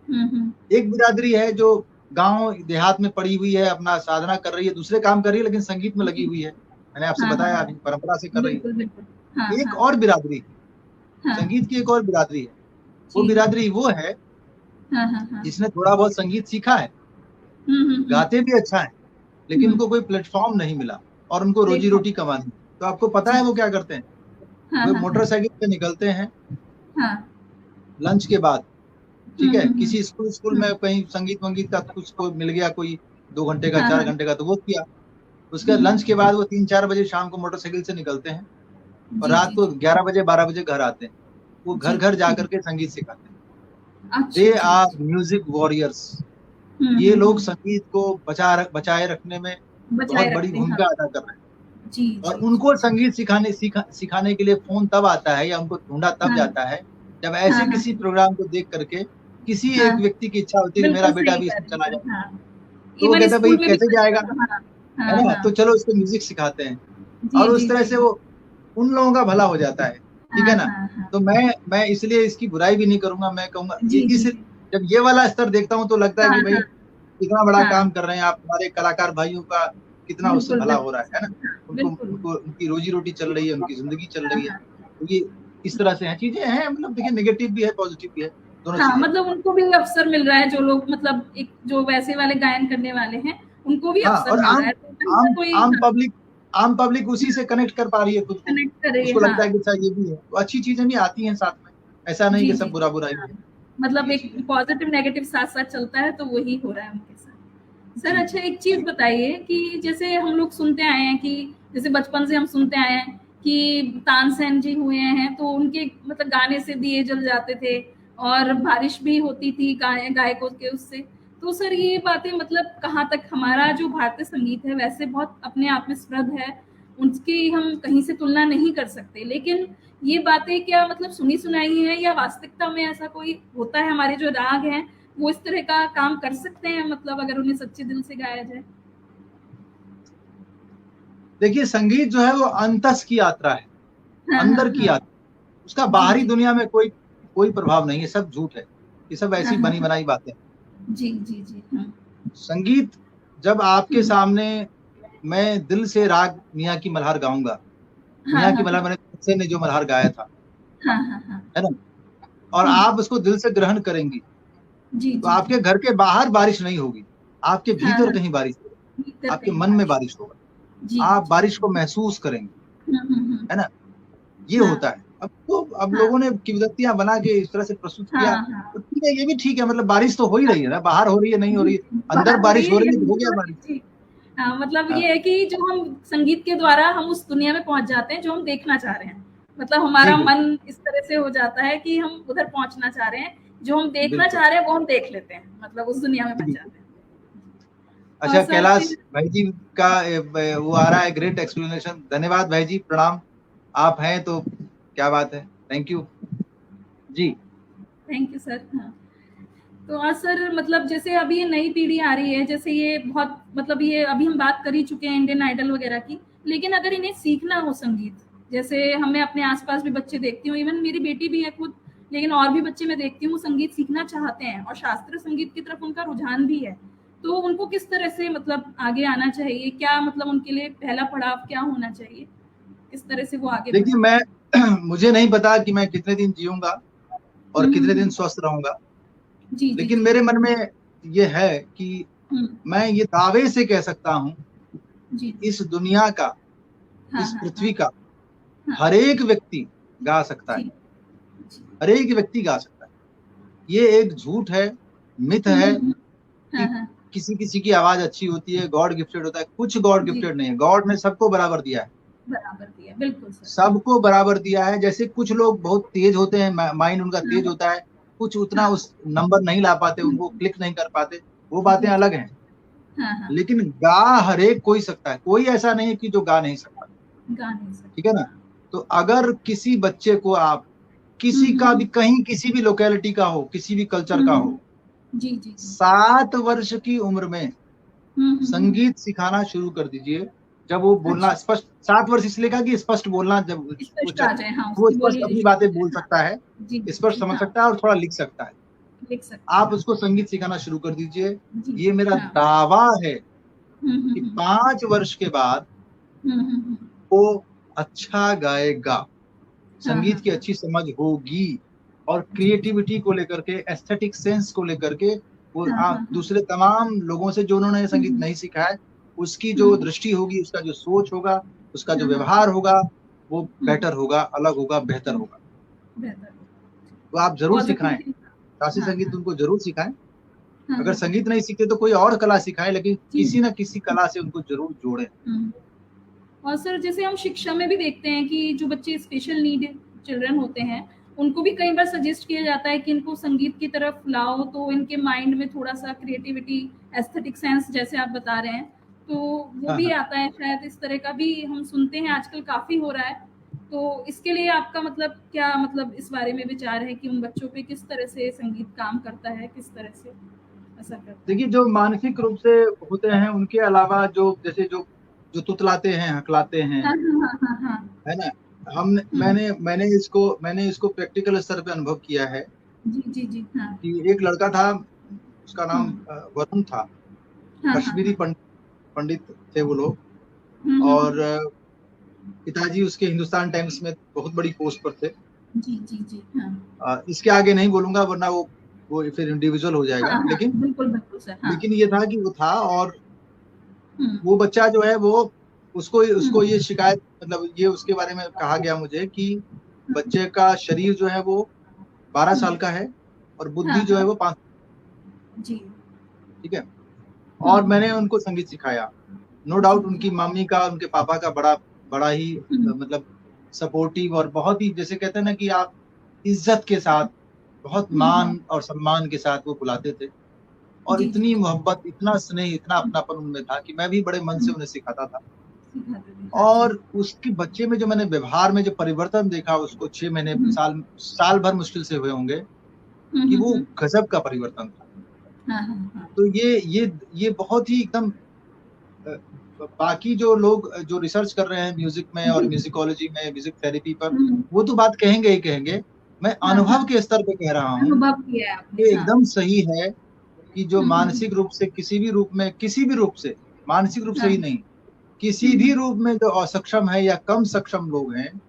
हुँ, हुँ। एक बिरादरी है जो गाँव देहात में पड़ी हुई है, अपना साधना कर रही है, दूसरे काम कर रही है, लेकिन संगीत में लगी जी। हुई है। मैंने आपसे हाँ, हाँ, बताया हाँ। अभी, परंपरा से कर रही बिल्कुल, बिल्कुल। हाँ, है। एक हाँ। और बिरादरी है, हाँ। संगीत की एक और बिरादरी है। वो जी। बिरादरी वो है हाँ, हाँ, हाँ। जिसने थोड़ा बहुत संगीत सीखा है, हुँ, हुँ, हुँ। गाते भी अच्छा है, लेकिन हुँ। उनको कोई प्लेटफ़ॉर्म नहीं मिला, और उनको प्लेटफ़ॉर्म रोज़ी-रोटी कमानी है। तो आपको पता है वो क्या करते हैं? हाँ, वो हाँ, मोटरसाइकिल पे निकलते हैं हाँ, लंच के बाद, ठीक है, हम्म, किसी स्कूल में हम्म, कहीं संगीत वंगीत का कुछ को मिल गया, कोई 2 घंटे का हाँ, 4 घंटे का, तो वो किया। उसके हम्म, लंच के बाद वो 3-4 बजे शाम को मोटरसाइकिल से निकलते हैं और जी रात जी को जी 11 बजे 12 बजे घर आते हैं। वो घर जी घर जा करके संगीत सिखाते हैं। अच्छा दे अच्छा आर अच्छा म्यूजिक वॉरियर्स। ये लोग संगीत को बचाए रखने में बहुत बचाए बड़ी रखते हैं, हाँ, भूमिका अदा कर रहे हैं। जी और जी जी उनको संगीत सिखाने के लिए फोन तब आता है या उनको ढूंढा तब हाँ जाता है जब हाँ ऐसे हाँ किसी प्रोग्राम को देख करके किसी हाँ, एक व्यक्ति की इच्छा होती है कि मेरा बिल्कुल बेटा सही भी कह इसमें रहे हैं चला सर, जाए। हाँ, तो वो इवन कहता है भाई स्कूल में भी कैसे जाएगा, हाँ है हाँ ना, हाँ, तो चलो उसको म्यूजिक सिखाते हैं। जी और उस जी तरह जी से जी, वो उन लोगों का भला हो जाता है, ठीक हाँ है ना। हाँ हाँ, तो मैं इसलिए इसकी बुराई भी नहीं करूंगा, मैं कहूंगा जी जी इस जी, जब ये वाला स्तर देखता हूँ तो लगता है हाँ कि भाई हाँ कितना बड़ा हाँ, काम कर रहे हैं आप, हमारे कलाकार भाइयों का कितना उससे बिल्कुल भला हो रहा बिल्कुल है ना। सर, हाँ, उनको बिल्कुल, उनको उनकी रोजी रोटी चल रही है, उनकी जिंदगी चल हाँ रही है। हाँ तो ये इस तरह से हैं, चीजें हैं, मतलब देखिए नेगेटिव भी है पॉजिटिव भी है, दोनों हाँ, चीजें हैं। मतलब उनको भी अवसर मिल रहा है, जो लोग मतलब एक जो वैसे वाले गायन करने वाले हैं, उनको भी हाँ, अवसर और मिल रहा है, तो कहीं ना आम कोई आम हाँ, पब्लिक आम पब्लिक उसी से कनेक्ट कर पा रही है खुद को। कनेक्ट कर रही है, उसको लगता हाँ, है कि अच्छा ये भी है, तो अच्छी चीजें भी आती हैं साथ में। ऐसा नहीं जी, कि जी, सब बुरा जी, बुरा ही हाँ, है। मतलब ये एक चीजें, पॉजिटिव नेगेटिव साथ-साथ चलता है, तो वही हो रहा है उनके साथ। सर जी अच्छा एक चीज़ बताइए कि जैसे हम लोग सुनते आए हैं कि जैसे बचपन से हम सुनते आए हैं कि तानसेन जी हुए हैं, तो उनके मतलब गाने से दिए जल जाते थे और बारिश भी होती थी गायकों के उससे। तो सर ये बातें मतलब कहाँ तक हमारा जो भारतीय संगीत है वैसे बहुत अपने आप में समृद्ध है, उसकी हम कहीं से तुलना नहीं कर सकते। लेकिन ये बातें क्या मतलब सुनी-सुनाई हैं या वास्तविकता में ऐसा कोई होता है, हमारे जो राग हैं, वो इस तरह का काम कर सकते हैं मतलब अगर उन्हें सच्चे दिल से गाया जाए? देखिए संगीत जो है वो अंतस की यात्रा है, हाँ, हाँ, अंदर की हाँ। यात्रा। उसका जी, बाहरी जी। दुनिया में कोई कोई प्रभाव नहीं है, सब झूठ है, ये सब हाँ, ऐसी हाँ, बनी हाँ। बनाई बातें हैं। जी, जी, जी। हाँ। संगीत जब आपके हुँ। सामने मैं दिल से राग मियाँ की मल्हार गाऊंगा, हाँ, मियाँ की हाँ, मल्हार हाँ। मैंने तुझसे ने जो मल्हार गाया था, हाँ, हाँ, हाँ। है ना, और हुँ। आप उसको दिल से ग्रहण करेंगी, जी, तो जी, जी। आपके घर के बाहर बारिश नहीं होगी, आपके हाँ, भीतर हाँ। कहीं बारिश होगी, भीतर आपके कहीं मन में बारिश बारिश होगा, हो। जी, आप जी, बारिश जी। को महसूस करेंगे, हुँ, हुँ, हुँ। है ना। ये हाँ, होता है। अब हाँ। लोगों ने किंवदंतियां बना के इस तरह से प्रस्तुत किया, हाँ, हाँ। तो ठीक है, ये भी ठीक है, मतलब बारिश तो हो ही रही है ना, बाहर हो रही है, नहीं हो जी, रही है, अंदर बाहर हो रही बारिश है हो या रही है तो नहीं हो गया हो रही बारिश। है? जी। हाँ, मतलब हाँ, ये है कि जो हम संगीत के द्वारा हम उस दुनिया में पहुँच जाते हैं जो हम देखना चाह रहे हैं। मतलब जी हमारा बिल्कुल, मन इस तरह से हो जाता है कि हम उधर पहुँचना चाह रहे हैं, जो हम देखना बिल्कुल। चाह रहे हैं वो हम देख लेते हैं, मतलब उस दुनिया में जी, बन बिल्कुल। जाते हैं। और अच्छा, सर कैलाश फिर भाई जी का वो आ रहा है, ग्रेट एक्सप्लेनेशन, धन्यवाद भाई जी, प्रणाम। आप हैं तो क्या बात है, thank you ji. Thank you sir. हाँ। तो आज सर मतलब जैसे अभी ये नई पीढ़ी आ रही है, जैसे ये बहुत मतलब ये अभी हम बात कर ही चुके हैं इंडियन आइडल वगैरह की, लेकिन अगर इन्हें सीखना हो संगीत, जैसे हमें अपने आसपास भी बच्चे देखती हूँ, इवन मेरी बेटी भी है खुद, लेकिन और भी बच्चे मैं देखती हूँ वो संगीत सीखना चाहते हैं और शास्त्रीय संगीत की तरफ उनका रुझान भी है। तो उनको किस तरह से मतलब आगे आना चाहिए? क्या मतलब उनके लिए पहला पड़ाव क्या होना चाहिए? किस तरह से वो आगे देखिए बढ़ें? मैं मुझे नहीं पता कि मैं कितने दिन जीऊंगा और हुँ, हुँ, कितने दिन हुँ। स्वस्थ रहूंगा, जी, जी, लेकिन जी। मेरे मन में ये है कि हुँ। मैं ये दावे से कह सकता हूँ जी, कि जी। इस दुनिया का, हाँ, इस हाँ, हाँ। पृथ्वी का हाँ। हर एक व्यक्ति गा सकता है, जी, जी। हर एक व्यक्ति गा सकता है। ये एक झूठ है, मिथ हुँ, है हुँ, हुँ। कि हाँ, हाँ। किसी किसी की आवाज अच्छी होती है, गॉड गिफ्टेड होता है। कुछ गॉड जी, गिफ्टेड नहीं है, गॉड ने सबको बराबर दिया है, बराबर दिया, बिल्कुल सर। सबको बराबर दिया है। जैसे कुछ लोग बहुत तेज होते हैं, माइंड उनका हाँ, तेज होता है, कुछ उतना हाँ। उस नंबर नहीं ला पाते, हुँ, उनको क्लिक नहीं कर पाते, वो बातें जी, जी। अलग हैं। हाँ, हाँ। लेकिन गा हर एक कोई सकता है, कोई ऐसा नहीं है कि जो गा नहीं सकता, गा नहीं ठीक है सकता, ना। हाँ। तो अगर किसी बच्चे को आप हुँ, किसी हुँ, का भी, हुँ। कहीं किसी भी लोकेलिटी का हो, किसी भी कल्चर हुँ, का हुँ। हो, जी, जी, जी। 7 वर्ष की उम्र में हुँ, हुँ, हुँ। संगीत सिखाना शुरू कर दीजिए। जब वो बोलना अच्छा, स्पष्ट, 7 वर्ष इसलिए कहा कि स्पष्ट बोलना, जब स्पष्ट आ जाए, हाँ, वो उसकी स्पष्ट बोली अपनी शुरू बातें हो जाए, बोल हाँ। सकता है, जी, जी, स्पष्ट जी, समझ हाँ, सकता है और थोड़ा लिख सकता है। लिख सकता है, आप हाँ। उसको संगीत सिखाना शुरू कर दीजिए। जी, ये मेरा हाँ। दावा है हुँ, हुँ, कि हुँ। 5 वर्ष के बाद हुँ, हुँ, हुँ। वो अच्छा गाएगा, हाँ, संगीत हाँ, की हाँ। अच्छी समझ होगी, और जी, जी। क्रिएटिविटी को लेकर के, एस्थेटिक सेंस को लेकर के वो हाँ, हाँ, हाँ। दूसरे तमाम लोगों से जो उन्होंने हुँ, संगीत हुँ। नहीं सीखा है, उसकी हुँ, जो हुँ। दृष्टि होगी, उसका जो सोच होगा, उसका जो व्यवहार होगा वो बेटर होगा, अलग होगा, बेहतर होगा। तो आप जरूर सिखाएं, शास्त्रीय संगीत उनको जरूर सिखाएं। अगर संगीत नहीं सीखते तो कोई और कला सिखाएं, लेकिन किसी न किसी कला से उनको जरूर जोड़ें। और सर जैसे हम शिक्षा में भी देखते हैं कि जो बच्चे स्पेशल नीड चिल्ड्रन होते हैं उनको भी कई बार सजेस्ट किया जाता है कि इनको संगीत की तरफ लाओ, तो इनके माइंड में थोड़ा सा क्रिएटिविटी, एस्थेटिक सेंस जैसे आप बता रहे हैं, तो वो भी आता है शायद। इस तरह का भी हम सुनते हैं आजकल काफी हो रहा है। तो इसके लिए आपका मतलब क्या, मतलब इस बारे में विचार है कि उन बच्चों पे किस तरह से संगीत काम करता है, किस तरह से असर करता है? देखिए, जो मानसिक रूप से होते हैं उनके अलावा जो जैसे जो तुतलाते हैं, हकलाते हैं, है ना, मैंने इसको प्रैक्टिकल स्तर पे अनुभव किया है। जी हाँ। कि एक लड़का था, उसका नाम वरुण था, कश्मीरी पंडित थे वो लोग, और पिताजी उसके हिंदुस्तान टाइम्स में बहुत बड़ी पोस्ट पर थे। जी हाँ। इसके आगे नहीं बोलूंगा वरना वो फिर इंडिविजुअल हो जाएगा। हाँ, लेकिन बिल्कुल सर। हाँ। लेकिन ये था कि वो था, और वो बच्चा जो है वो उसको ये शिकायत, मतलब ये उसके बारे में कहा गया मुझे कि बच्चे का शरीर जो है वो 12 साल का है और बुद्धि जो है वो 5। जी। ठीक है। और मैंने उनको संगीत सिखाया। नो डाउट उनकी मम्मी का, उनके पापा का बड़ा ही मतलब सपोर्टिव, और बहुत ही, जैसे कहते हैं ना कि आप इज्जत के साथ, बहुत मान और सम्मान के साथ वो बुलाते थे, और इतनी मोहब्बत, इतना स्नेह, इतना अपनापन उनमें था कि मैं भी बड़े मन से उन्हें सिखाता था। और उसके बच्चे में जो मैंने व्यवहार में जो परिवर्तन देखा, उसको 6 महीने साल भर मुश्किल से हुए होंगे, कि वो गजब का परिवर्तन था। तो ये बहुत ही एकदम, बाकी जो लोग जो रिसर्च कर रहे हैं म्यूजिक में और म्यूजिकोलॉजी में, म्यूजिक थेरेपी पर, वो तो बात कहेंगे ही कहेंगे। मैं अनुभव के स्तर पे कह रहा हूँ कि एकदम सही है कि जो मानसिक रूप से किसी भी रूप से, मानसिक रूप से ही नहीं, किसी भी रूप में जो असक्षम है या कम सक्षम लोग हैं,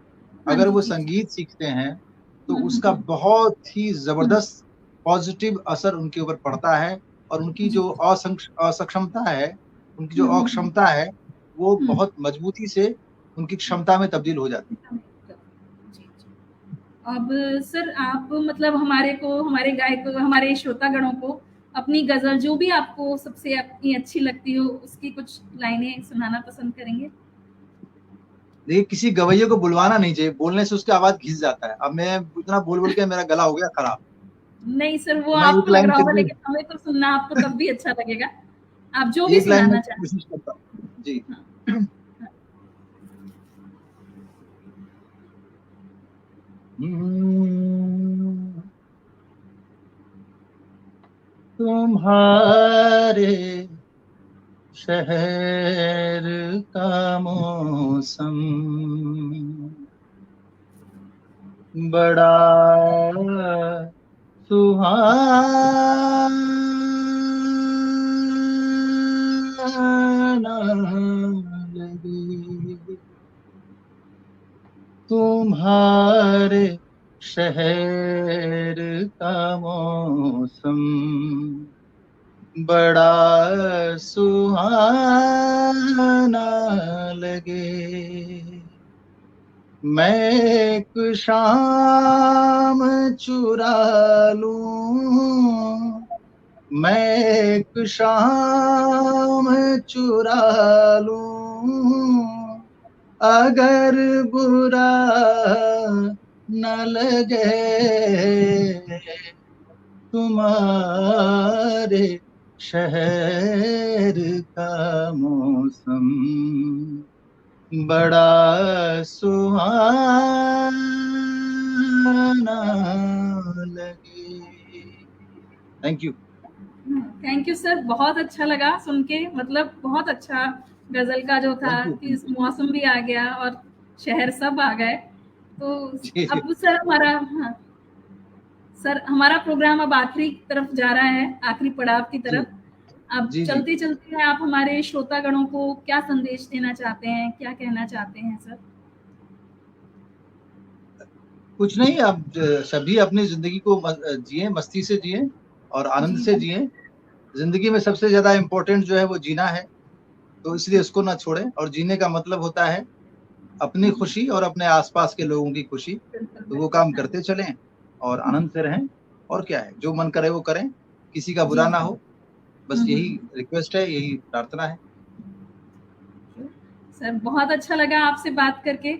अगर वो संगीत सीखते हैं तो उसका बहुत ही जबरदस्त पॉजिटिव असर उनके ऊपर पड़ता है, और उनकी जो असक्षमता है, उनकी जो अक्षमता है, वो बहुत मजबूती से उनकी क्षमता में तब्दील हो जाती है। अब सर आप मतलब हमारे गायक को, हमारे श्रोतागणों को अपनी गजल जो भी आपको सबसे अपनी अच्छी लगती हो उसकी कुछ लाइनें सुनाना पसंद करेंगे? देखिए, किसी गवैये को बुलवाना नहीं चाहिए, बोलने से उसकी आवाज घिस जाता है। अब मैं इतना बोल के मेरा गला हो गया खराब। नहीं सर, वो आपको लग रहा होगा, लेकिन हमें तो सुनना आपको तब भी अच्छा लगेगा। आप जो भी सुनाना चाहें। कोशिश करता हूँ जी। तुम्हारे शहर का मौसम बड़ा सुहाना लगे, तुम्हारे शहर का मौसम बड़ा सुहाना लगे। मैं एक शाम चुरा लूं, मैं एक शाम चुरा लूं, अगर बुरा न लगे, तुम्हारे शहर का मौसम बड़ा सुहाना लगे। थैंक यू सर, बहुत अच्छा लगा सुन के, मतलब बहुत अच्छा गजल का जो था कि मौसम भी आ गया और शहर सब आ गए। तो अब सर हमारा प्रोग्राम अब आखिरी तरफ जा रहा है, आखिरी पड़ाव की तरफ। अब चलते चलते आप हमारे श्रोतागणों को क्या संदेश देना चाहते हैं, क्या कहना चाहते हैं सर? कुछ नहीं, आप सभी अपनी जिंदगी को जिए, मस्ती से जिए और आनंद से जिए। जिंदगी में सबसे ज्यादा इम्पोर्टेंट जो है वो जीना है, तो इसलिए उसको ना छोड़ें। और जीने का मतलब होता है अपनी खुशी और अपने आसपास के लोगों की खुशी, तो वो काम करते चलें और आनंद से रहें। और क्या है, जो मन करे वो करें, किसी का बुरा ना हो, बस यही रिक्वेस्ट है, यही प्रार्थना है। सर बहुत अच्छा लगा आपसे बात करके,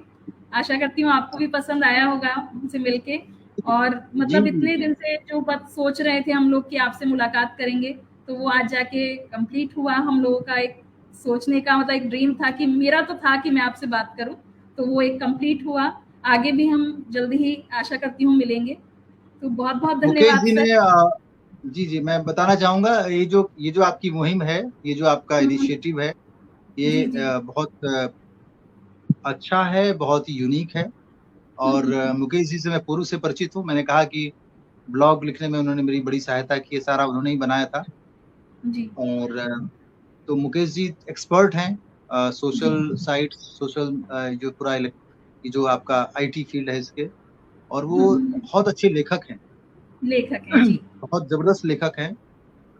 आशा करती हूँ आपको भी पसंद आया होगा हमसे मिलके। और मतलब इतने दिन से जो बात सोच रहे थे हम लोग कि आपसे मुलाकात करेंगे, तो वो आज जाके कंप्लीट हुआ। हम लोगों का एक सोचने का मतलब एक ड्रीम था कि मेरा तो था कि मैं आपसे बात करूं, तो वो एक कंप्लीट हुआ। आगे भी हम जल्दी ही आशा करती हूँ मिलेंगे। तो बहुत बहुत मुकेश धन्यवाद जी सर। ने जी मैं बताना चाहूंगा, ये जो आपकी मुहिम है, ये जो आपका इनिशिएटिव है, ये जी। बहुत अच्छा है, बहुत ही यूनिक है। और मुकेश जी से मैं पूर्व से परिचित हूँ। मैंने कहा कि ब्लॉग लिखने में उन्होंने मेरी बड़ी सहायता की है, सारा उन्होंने ही बनाया था। जी। और तो मुकेश जी एक्सपर्ट हैं सोशल साइट, सोशल जो पूरा जो आपका आईटी फील्ड है इसके, और वो बहुत अच्छे लेखक हैं। लेखक हैं जी। बहुत जबरदस्त लेखक हैं।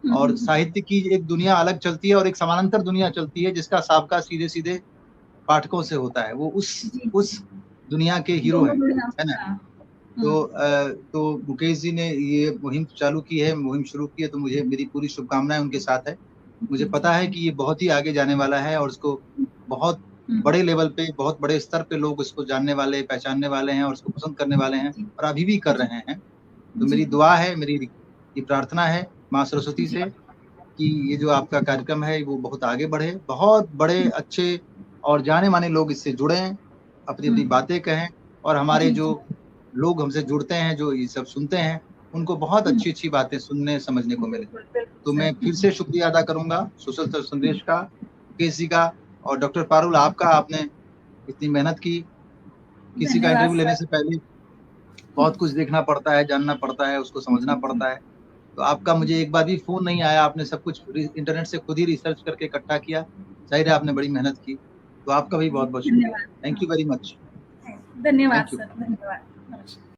और साहित्य की एक दुनिया अलग चलती है और एक समानांतर दुनिया चलती है जिसका साबका सीधे सीधे पाठकों से होता है। वो उस दुनिया के हीरो दोनों हैं, जुड़े है ना। हाँ। तो मुकेश जी ने ये मुहिम चालू की है, मुहिम शुरू की है, तो मुझे मेरी पूरी शुभकामनाएं उनके साथ है। मुझे पता है कि ये बहुत ही आगे जाने वाला है और उसको बहुत बड़े लेवल पे, बहुत बड़े स्तर पे लोग इसको जानने वाले, पहचानने वाले हैं और उसको पसंद करने वाले हैं और अभी भी कर रहे हैं। तो मेरी दुआ है, मेरी ये प्रार्थना है माँ सरस्वती से कि ये जो आपका कार्यक्रम है वो बहुत आगे बढ़े, बहुत बड़े अच्छे और जाने माने लोग इससे जुड़ें, अपनी अपनी बातें कहें, और हमारे जो लोग हमसे जुड़ते हैं, जो ये सब सुनते हैं, उनको बहुत अच्छी अच्छी बातें सुनने समझने को मिले। तो मैं फिर से शुक्रिया अदा करूंगा सोशल संदेश का, मुकेश जी का, और डॉक्टर पारुल आपका। आपने इतनी मेहनत की। किसी का धन्यवाद इंटरव्यू लेने सर। से पहले बहुत कुछ देखना पड़ता है, जानना पड़ता है, उसको समझना पड़ता है। तो आपका मुझे एक बार भी फोन नहीं आया, आपने सब कुछ इंटरनेट से खुद ही रिसर्च करके इकट्ठा किया। जाहिर है आपने बड़ी मेहनत की, तो आपका भी बहुत बहुत शुक्रिया। धन्यवाद। Thank you very much. धन्यवाद थैंक यू। सर, धन्यवाद। नमस्कार।